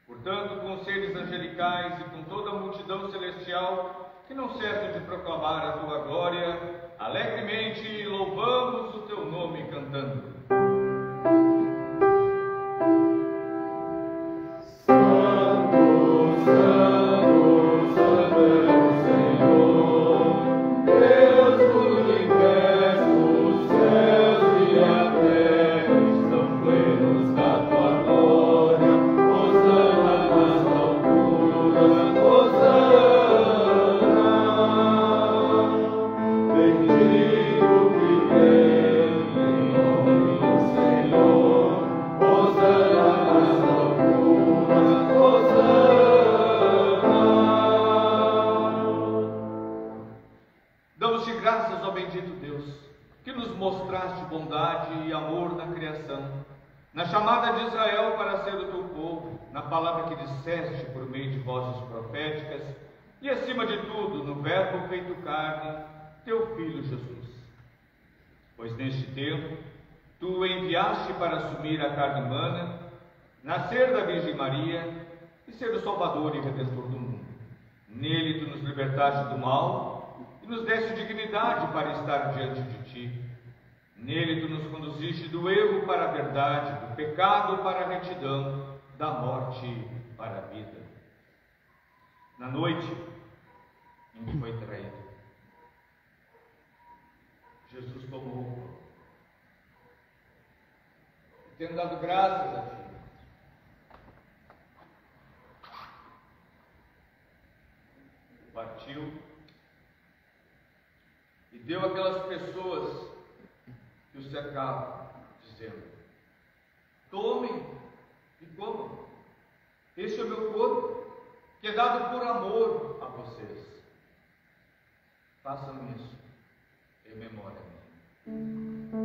Portanto, com os seres angelicais e com toda a multidão celestial, que não cessam de proclamar a Tua glória, alegremente louvamos o Teu nome cantando. Na chamada de Israel para ser o teu povo, na palavra que disseste por meio de vozes proféticas, e acima de tudo, no verbo feito carne, teu Filho Jesus. Pois neste tempo, tu o enviaste para assumir a carne humana, nascer da Virgem Maria e ser o Salvador e Redentor do mundo. Nele tu nos libertaste do mal e nos deste dignidade para estar diante de ti. Nele tu nos conduziste do erro para a verdade, do pecado para a retidão, da morte para a vida. Na noite em que foi traído, Jesus tomou o pão e, tendo dado graças a Ti, partiu e deu àquelas pessoas que o cercavam, dizendo: tomem e comam, este é o meu corpo, que é dado por amor a vocês. Façam isso em memória a mim.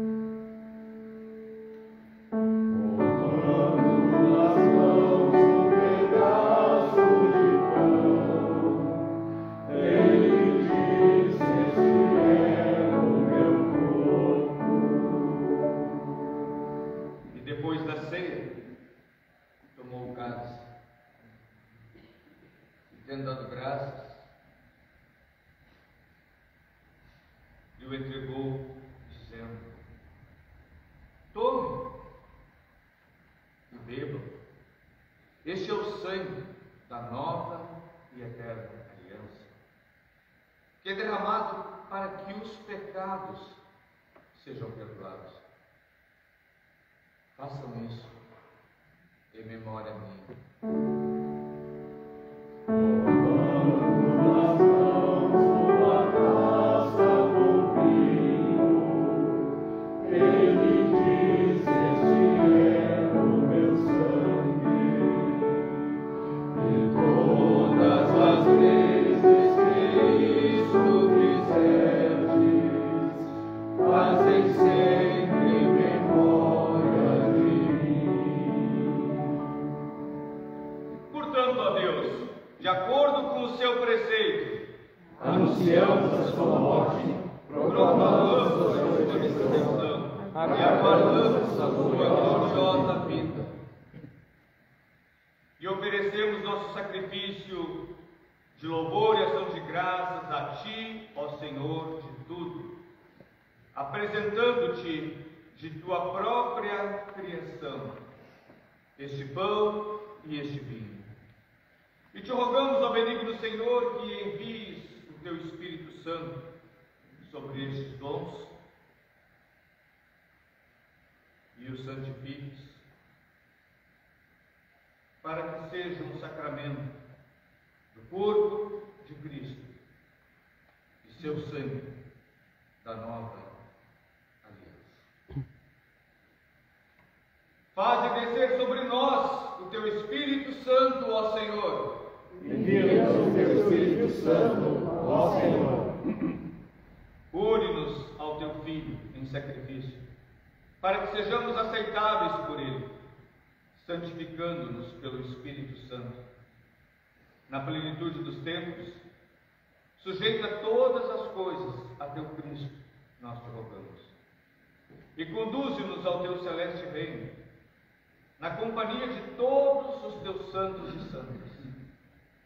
Tendo dado graças, e o entregou, dizendo: tomem e bebam, este é o sangue da nova e eterna aliança, que é derramado para que os pecados sejam perdoados. Façam isso em memória a mim. Anunciamos a sua morte, proclamamos a sua ressurreição e aguardamos a sua gloriosa vida. E oferecemos nosso sacrifício de louvor e ação de graças a Ti, ó Senhor de tudo, apresentando-te de Tua própria criação este pão e este vinho. E te rogamos, ó benigno Senhor, que envies o Teu Espírito Santo sobre estes dons e os santifiques, para que seja um sacramento do corpo de Cristo e seu sangue da nova aliança. Faze descer sobre nós o Teu Espírito Santo, ó Senhor. Envia-nos o Teu Espírito Santo, ó Senhor. Une-nos ao Teu Filho em sacrifício, para que sejamos aceitáveis por Ele, santificando-nos pelo Espírito Santo. Na plenitude dos tempos, sujeita todas as coisas a Teu Cristo, nós te rogamos. E conduze-nos ao Teu celeste reino, na companhia de todos os Teus santos e santas,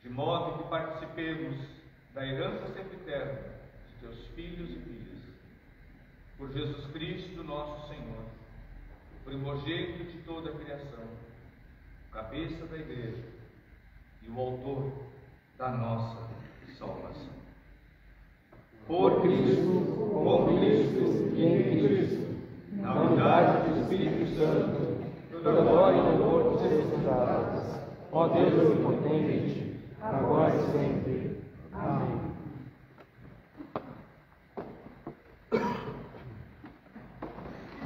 de modo que participemos da herança sempiterna de Teus filhos e filhas. Por Jesus Cristo, nosso Senhor, o primogênito de toda a criação, o cabeça da igreja e o autor da nossa salvação. Por Cristo, com Cristo e em Cristo, na unidade do Espírito Santo, toda glória e louvor te sejam dadas, ó Deus onipotente, agora e sempre. Amém.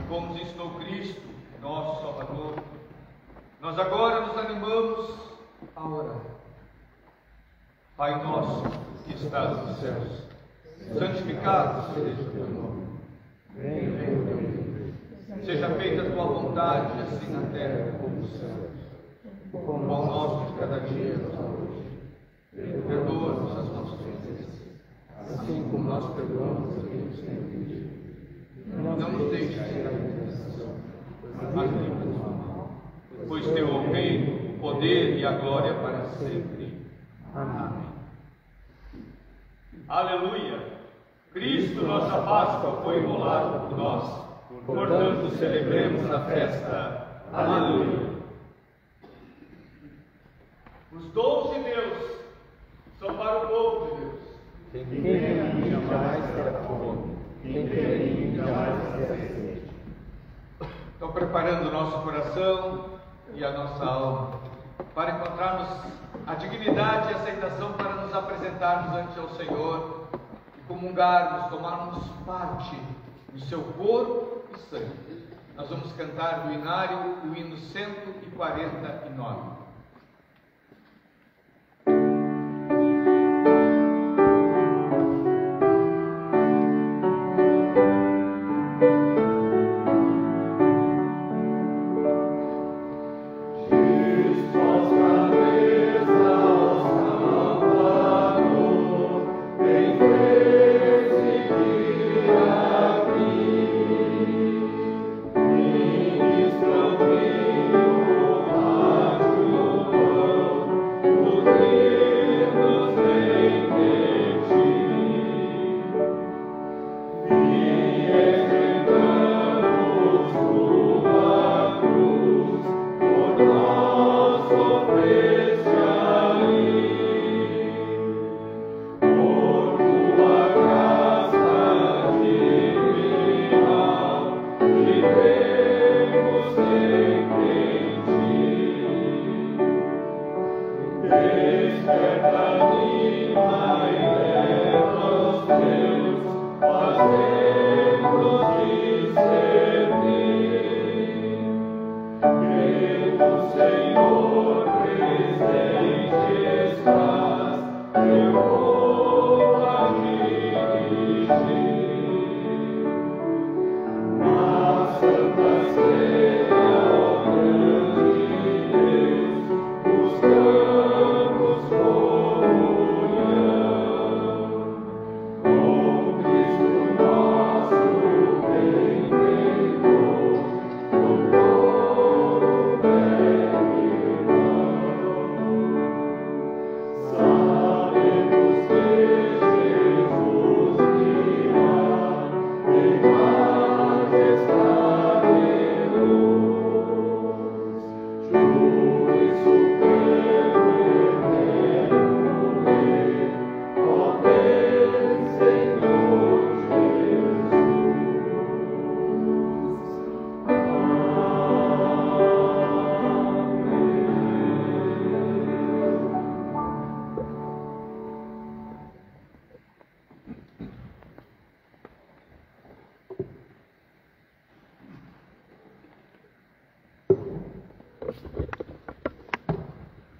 Como ensinou Cristo, nosso Salvador, nós agora nos animamos a orar. Pai nosso, que estás nos céus, santificado seja o Teu nome. Venha o Teu reino. Seja feita a Tua vontade, assim na terra como no céu. O pão nosso de cada dia nos dá hoje. Perdoa-nos as nossas ofensas, assim como nós perdoamos a quem nos tem ofendido. Não nos deixes cair em tentação, mas livra-nos do mal. Pois Teu é o reino, o poder e a glória para sempre. Amém. Aleluia! Cristo, nossa Páscoa, foi imolado por nós. Portanto, celebremos a festa. Aleluia! Os dons de Deus são para o povo de Deus. Quem crê em mim jamais terá fome. Quem crê em mim jamais terá sede. Então, preparando o nosso coração e a nossa alma para encontrarmos a dignidade e a aceitação para nos apresentarmos ante ao Senhor e comungarmos, tomarmos parte do seu corpo e sangue. Nós vamos cantar do inário o hino 149.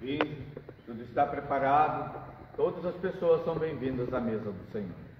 E tudo está preparado. Todas as pessoas são bem-vindas à mesa do Senhor.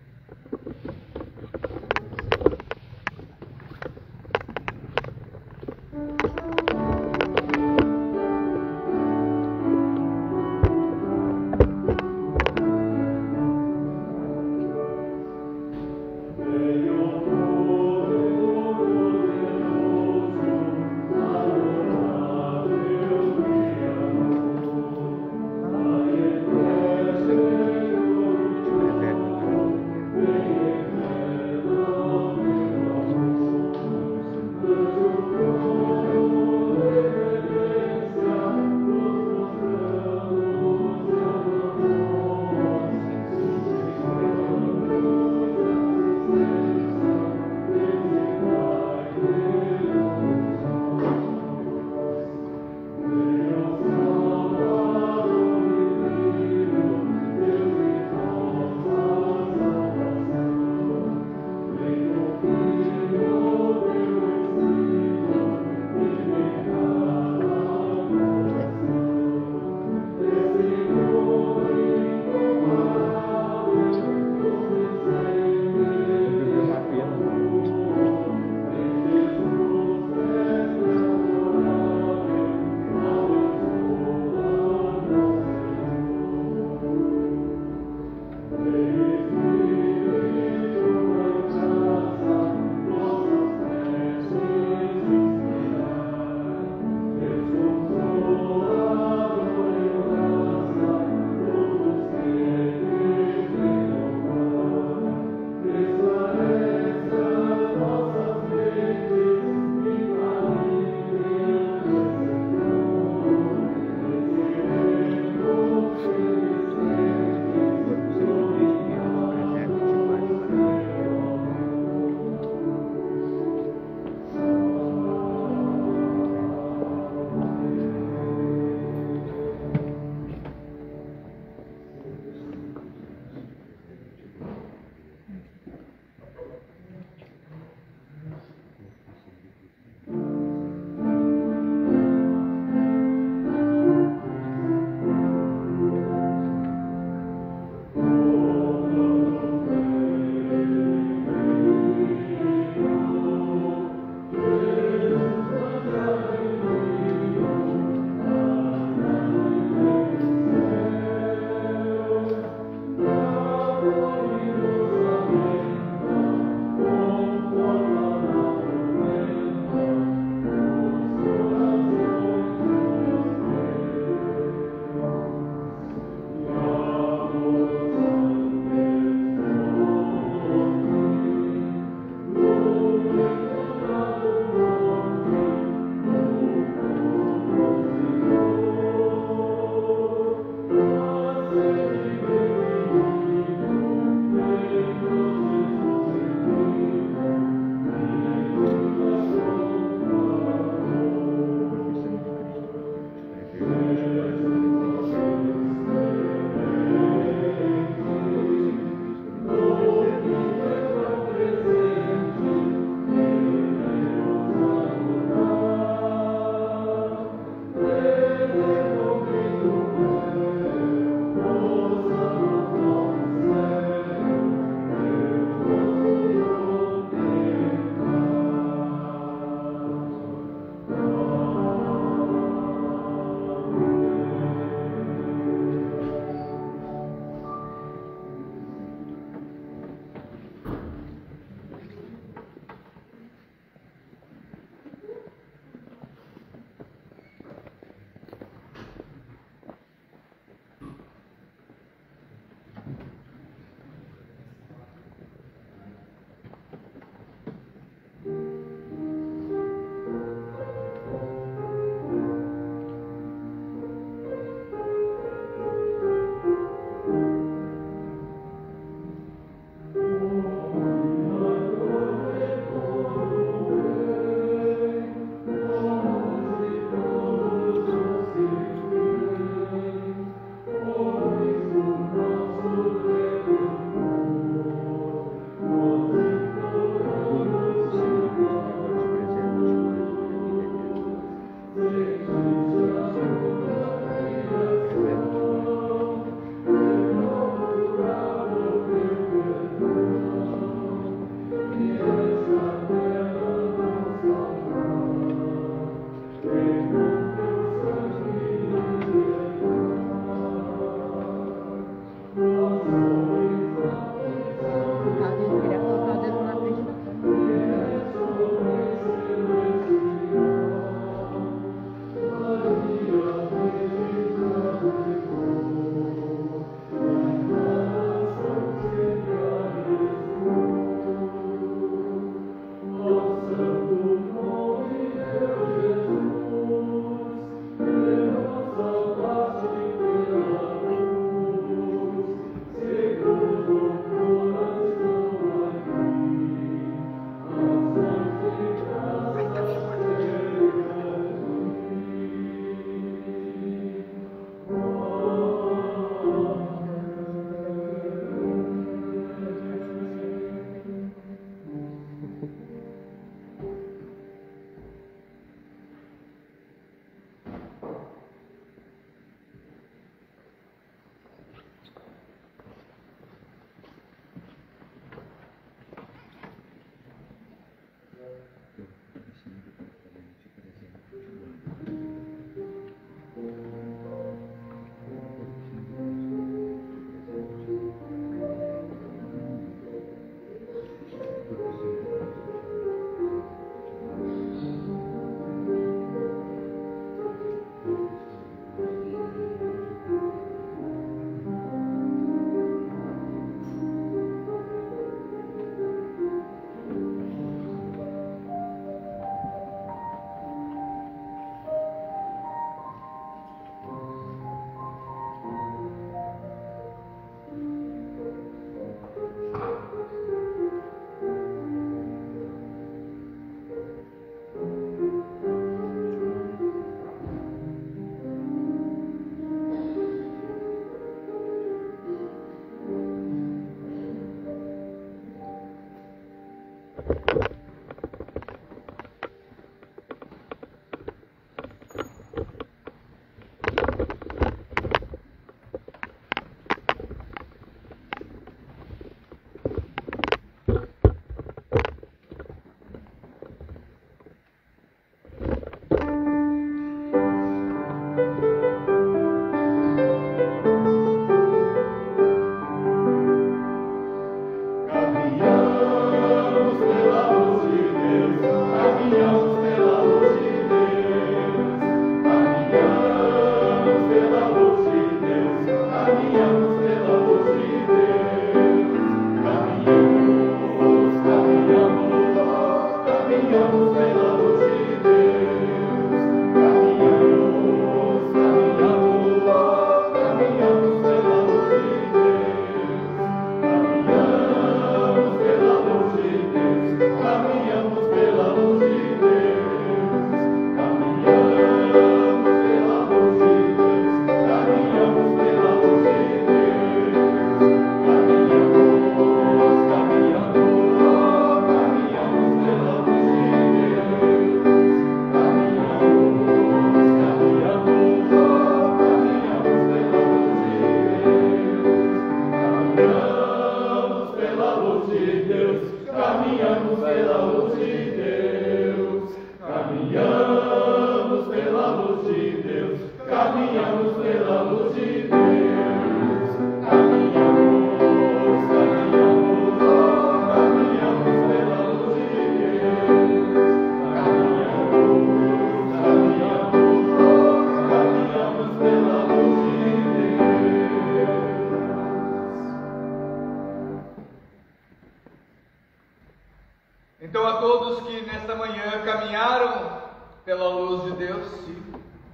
ansiaram pela luz de Deus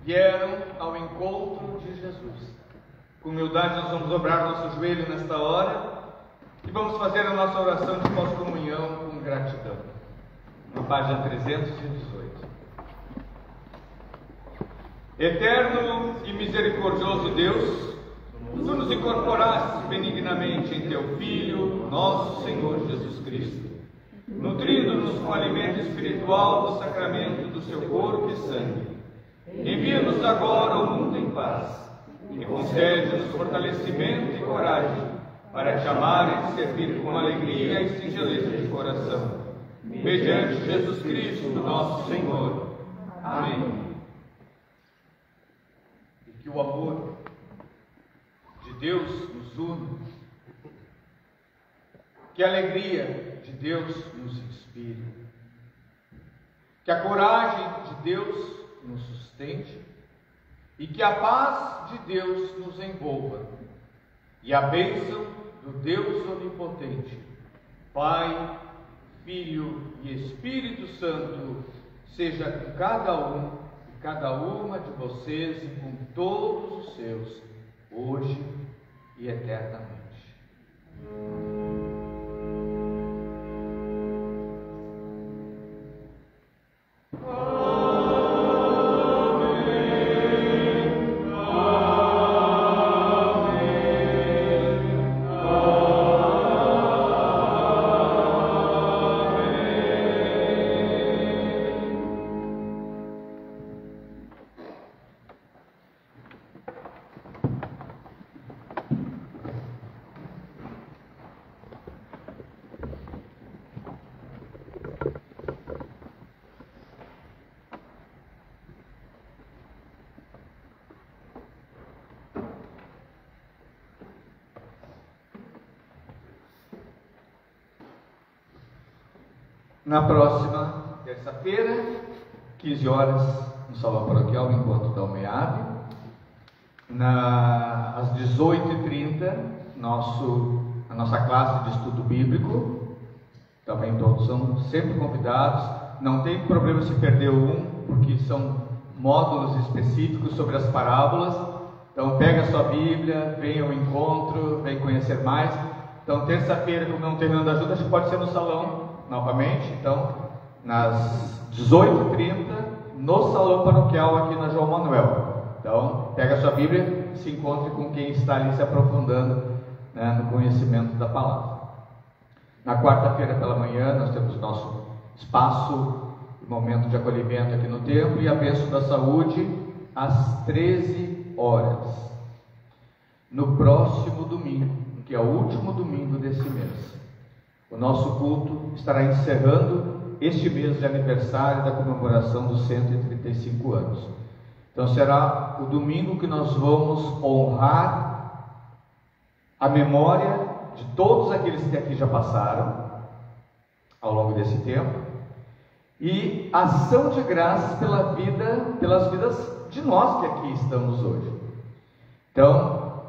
vieram ao encontro de Jesus. Com humildade nós vamos dobrar nosso joelho nesta hora e vamos fazer a nossa oração de pós-comunhão com gratidão. Na página 318. Eterno e misericordioso Deus, Tu nos incorporaste benignamente em Teu Filho, nosso Senhor Jesus Cristo, nutrindo-nos com o alimento espiritual do sacramento do Seu corpo e sangue. Envia-nos agora ao mundo em paz e concede-nos fortalecimento e coragem para Te amar e Te servir com alegria e singeleza de coração. Mediante Jesus Cristo, nosso Senhor. Amém. E que o amor de Deus nos une, que a alegria de Deus nos inspire, que a coragem de Deus nos sustente e que a paz de Deus nos envolva e a bênção do Deus onipotente, Pai, Filho e Espírito Santo, seja com cada um e cada uma de vocês e com todos os seus, hoje e eternamente. Na próxima terça-feira, 15 horas, no Salão Paroquial, encontro da UMEAB. Às 18h30, a nossa classe de estudo bíblico. Também todos são sempre convidados. Não tem problema se perder porque são módulos específicos sobre as parábolas. Então pega a sua Bíblia, vem ao encontro, vem conhecer mais. Então terça-feira, como não terminando a ajuda, acho que pode ser no salão novamente. Então, nas 18h30, no Salão Paroquial aqui na João Manuel. Então, pega a sua Bíblia, se encontre com quem está ali se aprofundando, né, no conhecimento da palavra. Na quarta-feira pela manhã, nós temos nosso espaço, momento de acolhimento aqui no templo, e a bênção da saúde às 13 horas. No próximo domingo, que é o último domingo desse mês, o nosso culto estará encerrando este mês de aniversário da comemoração dos 135 anos. Então será o domingo que nós vamos honrar a memória de todos aqueles que aqui já passaram ao longo desse tempo e ação de graças pelas vidas de nós que aqui estamos hoje. Então,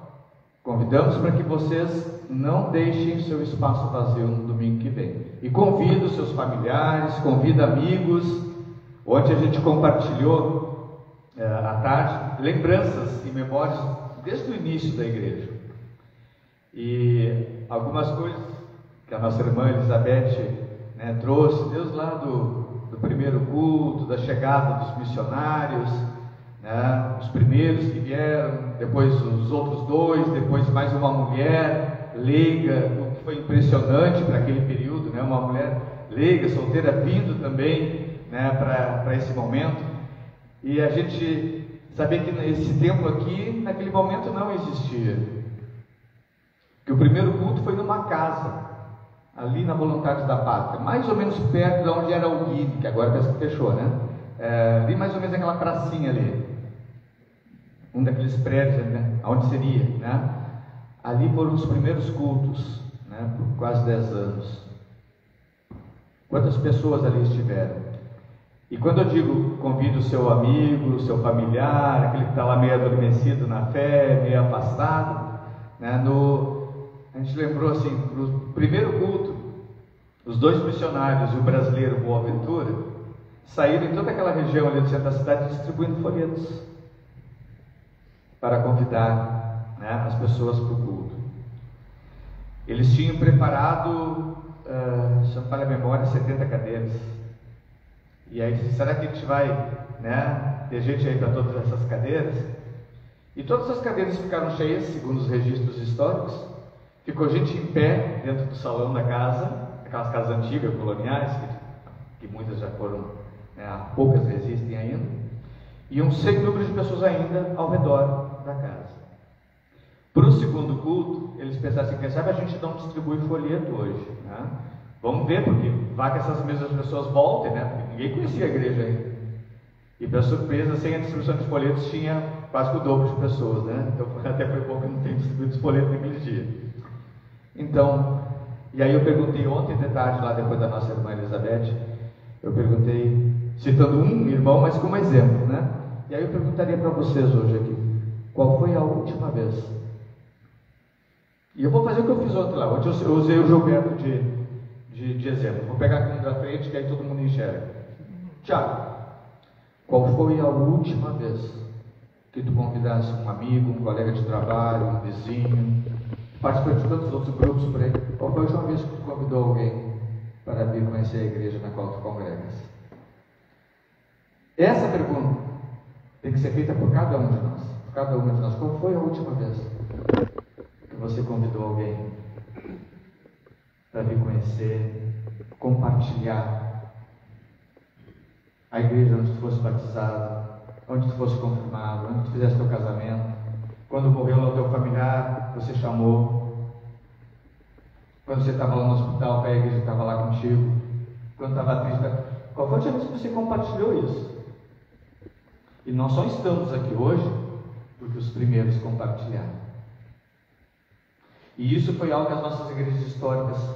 convidamos para que vocês não deixem seu espaço vazio no domingo que vem. E convido seus familiares, convido amigos. Ontem a gente compartilhou à tarde lembranças e memórias desde o início da igreja. E algumas coisas que a nossa irmã Elizabeth, né, trouxe, desde lá do primeiro culto, da chegada dos missionários, né, os primeiros que vieram, depois os outros dois, depois mais uma mulher leiga, o que foi impressionante para aquele período, né, uma mulher leiga, solteira, vindo também, né, para esse momento. E a gente sabia que esse templo aqui, naquele momento, não existia. Que o primeiro culto foi numa casa, ali na Voluntários da Pátria, mais ou menos perto de onde era o Guide, que agora parece que fechou, né? Ali mais ou menos aquela pracinha ali, um daqueles prédios, né? Onde seria, né? Ali foram os primeiros cultos, né? Por quase 10 anos. Quantas pessoas ali estiveram? E quando eu digo convide o seu amigo, o seu familiar, aquele que está lá meio adormecido na fé, meio afastado, né? A gente lembrou assim, no primeiro culto, os dois missionários e o brasileiro Boaventura saíram em toda aquela região ali do centro da cidade distribuindo folhetos para convidar, né, as pessoas para o culto. Eles tinham preparado, se não me falha a memória, 70 cadeiras. E aí, será que a gente vai, né, ter gente aí para todas essas cadeiras? E todas as cadeiras ficaram cheias, segundo os registros históricos. Ficou gente em pé dentro do salão da casa, aquelas casas antigas, coloniais, que muitas já foram, né, poucas existem ainda. E um sem número de pessoas ainda ao redor da casa. Para o segundo culto, eles pensaram assim: quem sabe a gente não distribui folheto hoje, né? Vamos ver, porque vai que essas mesmas pessoas voltem, né? Porque ninguém conhecia a igreja ainda. E para surpresa, sem a distribuição de folhetos, tinha quase que o dobro de pessoas, né? Então até foi pouco que não tem distribuído os folhetos naquele dia. Então, e aí eu perguntei ontem de tarde, lá depois da nossa irmã Elizabeth, eu perguntei, citando um irmão, mas como exemplo, né? E aí eu perguntaria para vocês hoje aqui: qual foi a última vez? E eu vou fazer o que eu fiz ontem lá. Ontem eu usei o Gilberto de exemplo. Vou pegar aqui da frente, que aí todo mundo enxerga. Tiago, qual foi a última vez que tu convidasse um amigo, um colega de trabalho, um vizinho, participante de tantos outros grupos por aí? Qual foi a última vez que tu convidou alguém para vir conhecer a igreja na qual tu congregas? Essa pergunta tem que ser feita por cada um de nós. Por cada uma de nós. Qual foi a última vez que você convidou alguém para vir conhecer, compartilhar a igreja onde tu fosse batizado, onde tu fosse confirmado, onde tu fizesse teu casamento, quando morreu lá o teu familiar, você chamou, quando você estava lá no hospital, a igreja estava lá contigo, quando estava triste, qual foi a última vez que você compartilhou isso? E nós só estamos aqui hoje porque os primeiros compartilharam. E isso foi algo que as nossas igrejas históricas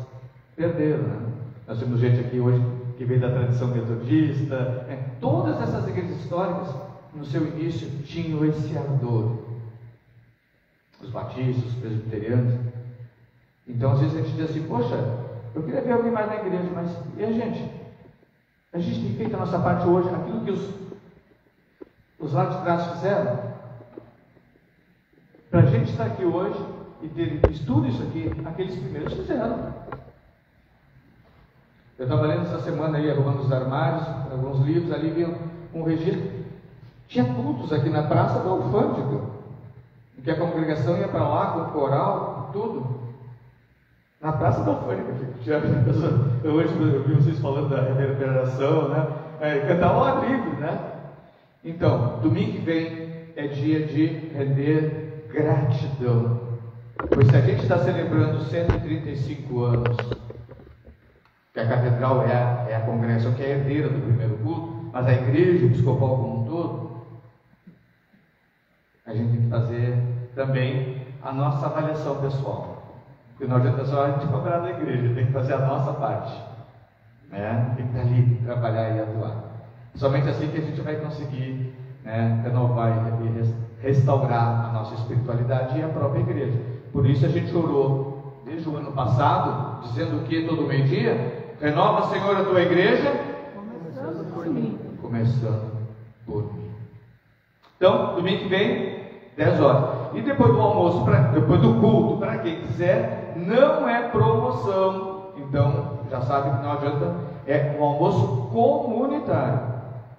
perderam, né? Nós temos gente aqui hoje que veio da tradição metodista, todas essas igrejas históricas, no seu início, tinham esse ardor. Os batistas, os presbiterianos. Então, às vezes a gente diz assim: poxa, eu queria ver alguém mais na igreja, mas e a gente? A gente tem feito a nossa parte hoje, aquilo que os lá de trás fizeram. Para a gente estar aqui hoje e ter estudo isso aqui, aqueles primeiros fizeram. Eu estava lendo essa semana aí, arrumando os armários, alguns livros ali, vi um registro. Tinha cultos aqui na Praça da Alfândega, em que a congregação ia para lá com o coral, tudo. Na Praça da Alfândega. Hoje eu vi vocês falando da reverberação, né? Cantar ao ar livre, né? Então, domingo que vem é dia de render gratidão. Pois se a gente está celebrando 135 anos, que a catedral é a congregação que é herdeira do primeiro culto, mas a igreja episcopal como um todo, a gente tem que fazer também a nossa avaliação pessoal. Porque não adianta só a gente cobrar da igreja, tem que fazer a nossa parte, né? Tem que estar ali, tem que trabalhar e atuar. Somente assim que a gente vai conseguir, né, renovar e restaurar a nossa espiritualidade e a própria igreja. Por isso a gente orou desde o ano passado, dizendo que todo meio-dia: renova, Senhor, a tua igreja, começando por mim. Então, domingo que vem, 10 horas. E depois do almoço, depois do culto, para quem quiser, não é promoção. Então, já sabe que não adianta, é um almoço comunitário.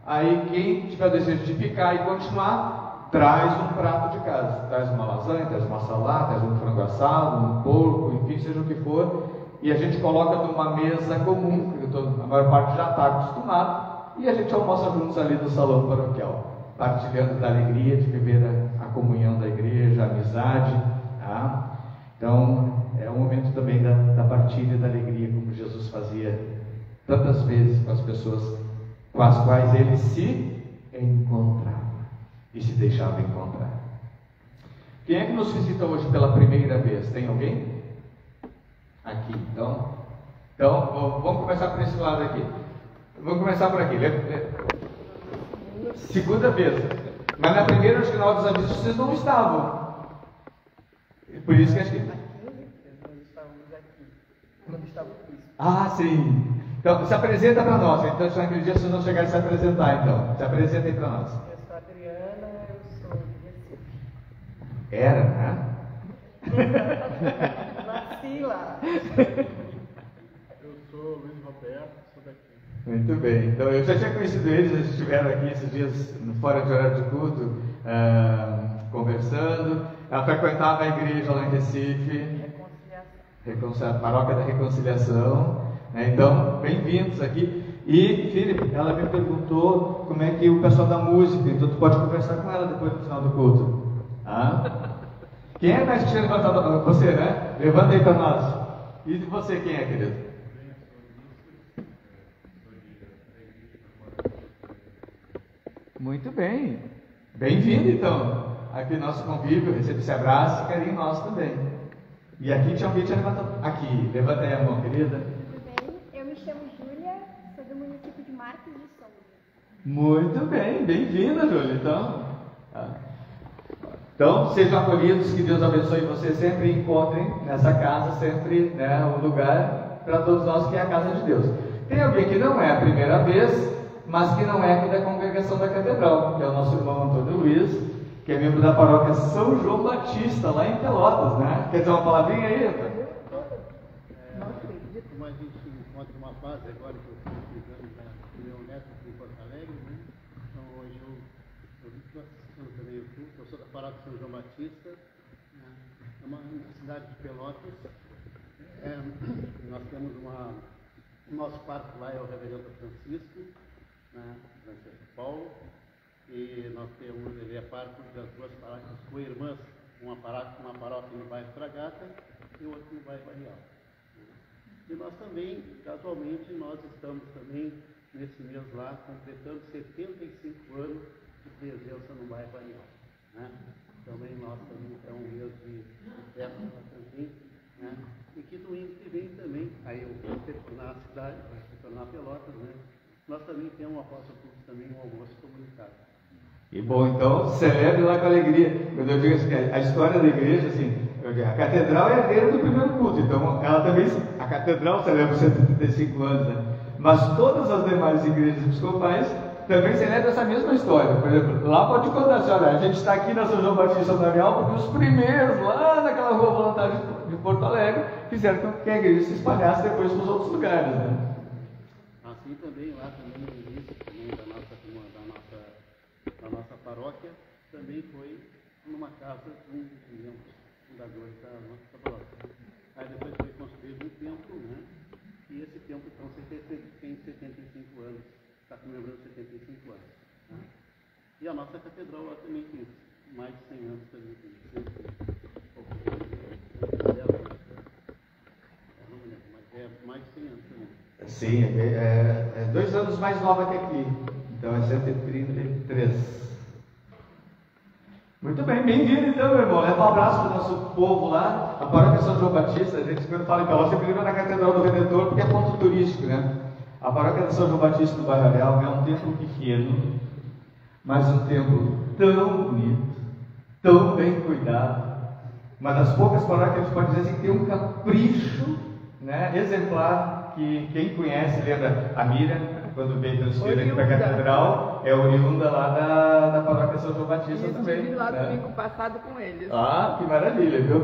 Aí quem tiver desejo de ficar e continuar, traz um prato de casa, traz uma lasanha, traz uma salada, traz um frango assado, um porco, enfim, seja o que for, e a gente coloca numa mesa comum, porque a maior parte já está acostumado, e a gente almoça juntos ali no salão paroquial, partilhando da alegria de viver a comunhão da igreja, a amizade, tá? Então é um momento também da partilha da alegria, como Jesus fazia tantas vezes com as pessoas com as quais ele se encontrava e se deixava encontrar. Quem é que nos visita hoje pela primeira vez? Tem alguém? Aqui, então vamos começar por esse lado aqui. Vamos começar por aqui. Segunda vez. Mas na primeira, acho que na hora dos avisos vocês não estavam. Por isso que acho que... Nós estávamos aqui. Quando estava aqui. Ah, sim. Então, se apresenta para nós. Então, se naquele dia vocês não chegarem a se apresentar, então. Se apresentem para nós. Eu sou a Adriana, eu sou de Recife. Era, né? Nasci lá. Eu sou Luiz Roberto, sou daqui. Muito bem. Então, eu já tinha conhecido eles, eles estiveram aqui esses dias fora de horário de culto, conversando. Ela frequentava a igreja lá em Recife. Reconciliação. Paróquia da Reconciliação. Então, bem-vindos aqui. E, Felipe, ela me perguntou como é que o pessoal da música, então tu pode conversar com ela depois do final do culto. Quem é mais que tinha levantado? Você, né? Levanta aí para nós. E de você, quem é, querido? Muito bem. Bem-vindo, então. Aqui nosso convívio, recebe esse abraço e carinho nosso também. E aqui tinha alguém que tinha levantado. Aqui, levanta aí a mão, querida. Tudo bem? Eu me chamo Júlia, sou do município de Marcos de Souza. Muito bem, bem-vinda, Júlia. Então, sejam acolhidos, que Deus abençoe vocês, sempre encontrem nessa casa, sempre um lugar para todos nós que é a casa de Deus. Tem alguém que não é a primeira vez, mas que não é aqui da congregação da Catedral, que é o nosso irmão Antônio Luiz, que é membro da paróquia São João Batista, lá em Pelotas, né? Quer dizer uma palavrinha aí, Antônio? Como a gente encontra uma fase agora que eu estou cuidando da meu neto aqui em Porto Alegre, né? Então hoje eu estou assistindo também o culto, eu sou da paróquia São João Batista, né? É uma cidade de Pelotas. Nós temos o nosso pároco lá é o reverendo Francisco, né? Francisco Paulo, e nós temos, ele é pároco das duas paróquias co-irmãs, uma paróquia no bairro Fragata e outra no bairro Arial. E nós também, casualmente, nós estamos também, nesse mês lá, completando 75 anos de presença no bairro Arial. Né? Também nós também é um mês de festa lá também, né? E que domingo que vem também, aí eu vou retornar à cidade, vou retornar a Pelotas, né? Nós também temos, após o culto, também um almoço comunitário. E bom, então, celebre lá com alegria. Quando eu digo assim, a história da igreja, assim, a catedral é herdeira do primeiro culto, então ela também, a catedral celebra 135 anos, né? Mas todas as demais igrejas episcopais também celebram essa mesma história. Por exemplo, lá pode contar assim, olha, a gente está aqui na São João Batista do Arial porque os primeiros, lá naquela rua voluntária de Porto Alegre, fizeram com que a igreja se espalhasse depois para os outros lugares, né? Assim também, lá também no início também da nossa paróquia, também foi numa casa de um dos membros fundadores da nossa paróquia. Aí depois foi construído um templo, né? E esse templo então tem 75 anos, está comemorando 75 anos. Né? E a nossa catedral lá também tem mais de 100 anos também. Não me lembro, mas é mais de 100 anos também. Sim, é 2 anos mais nova que aqui, então é 133. Muito bem, bem-vindo então, meu irmão. Leva um abraço para o nosso povo lá, a paróquia São João Batista. A gente, quando fala em Pelotas, sempre lembra na Catedral do Redentor, porque é ponto turístico, né? A paróquia de São João Batista do bairro Areal é um templo pequeno, mas um templo tão bonito, tão bem cuidado. Uma das poucas paróquias que a gente pode dizer assim, que tem um capricho, né, exemplar, que quem conhece lembra a Miriam, quando veio transferir aqui para a catedral, é oriunda lá da paróquia São João Batista também. Estive lá né? domingo passado com eles. Ah, que maravilha, viu?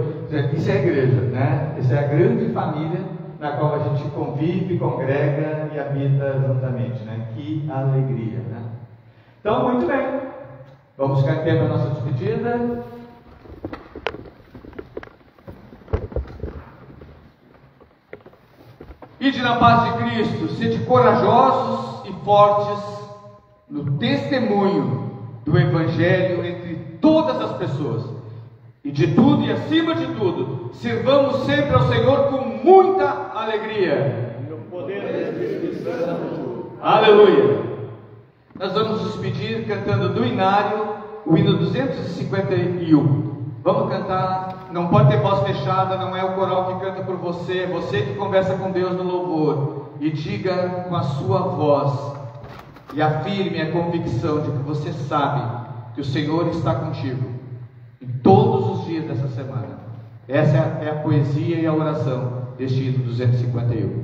Isso é a igreja, né? Isso é a grande família na qual a gente convive, congrega e habita juntamente, né? Que alegria, né? Então, muito bem. Vamos ficar em pé para a nossa despedida. Ide na paz de Cristo, sede corajosos e fortes no testemunho do Evangelho entre todas as pessoas. E de tudo e acima de tudo, sirvamos sempre ao Senhor com muita alegria. No poder do Espírito Santo. Aleluia! Nós vamos nos despedir cantando do Inário, o hino 251. Vamos cantar, não pode ter voz fechada, não é o coral que canta por você, é você que conversa com Deus no louvor. E diga com a sua voz, e afirme a convicção de que você sabe que o Senhor está contigo em todos os dias dessa semana. Essa é a poesia e a oração deste hino 251.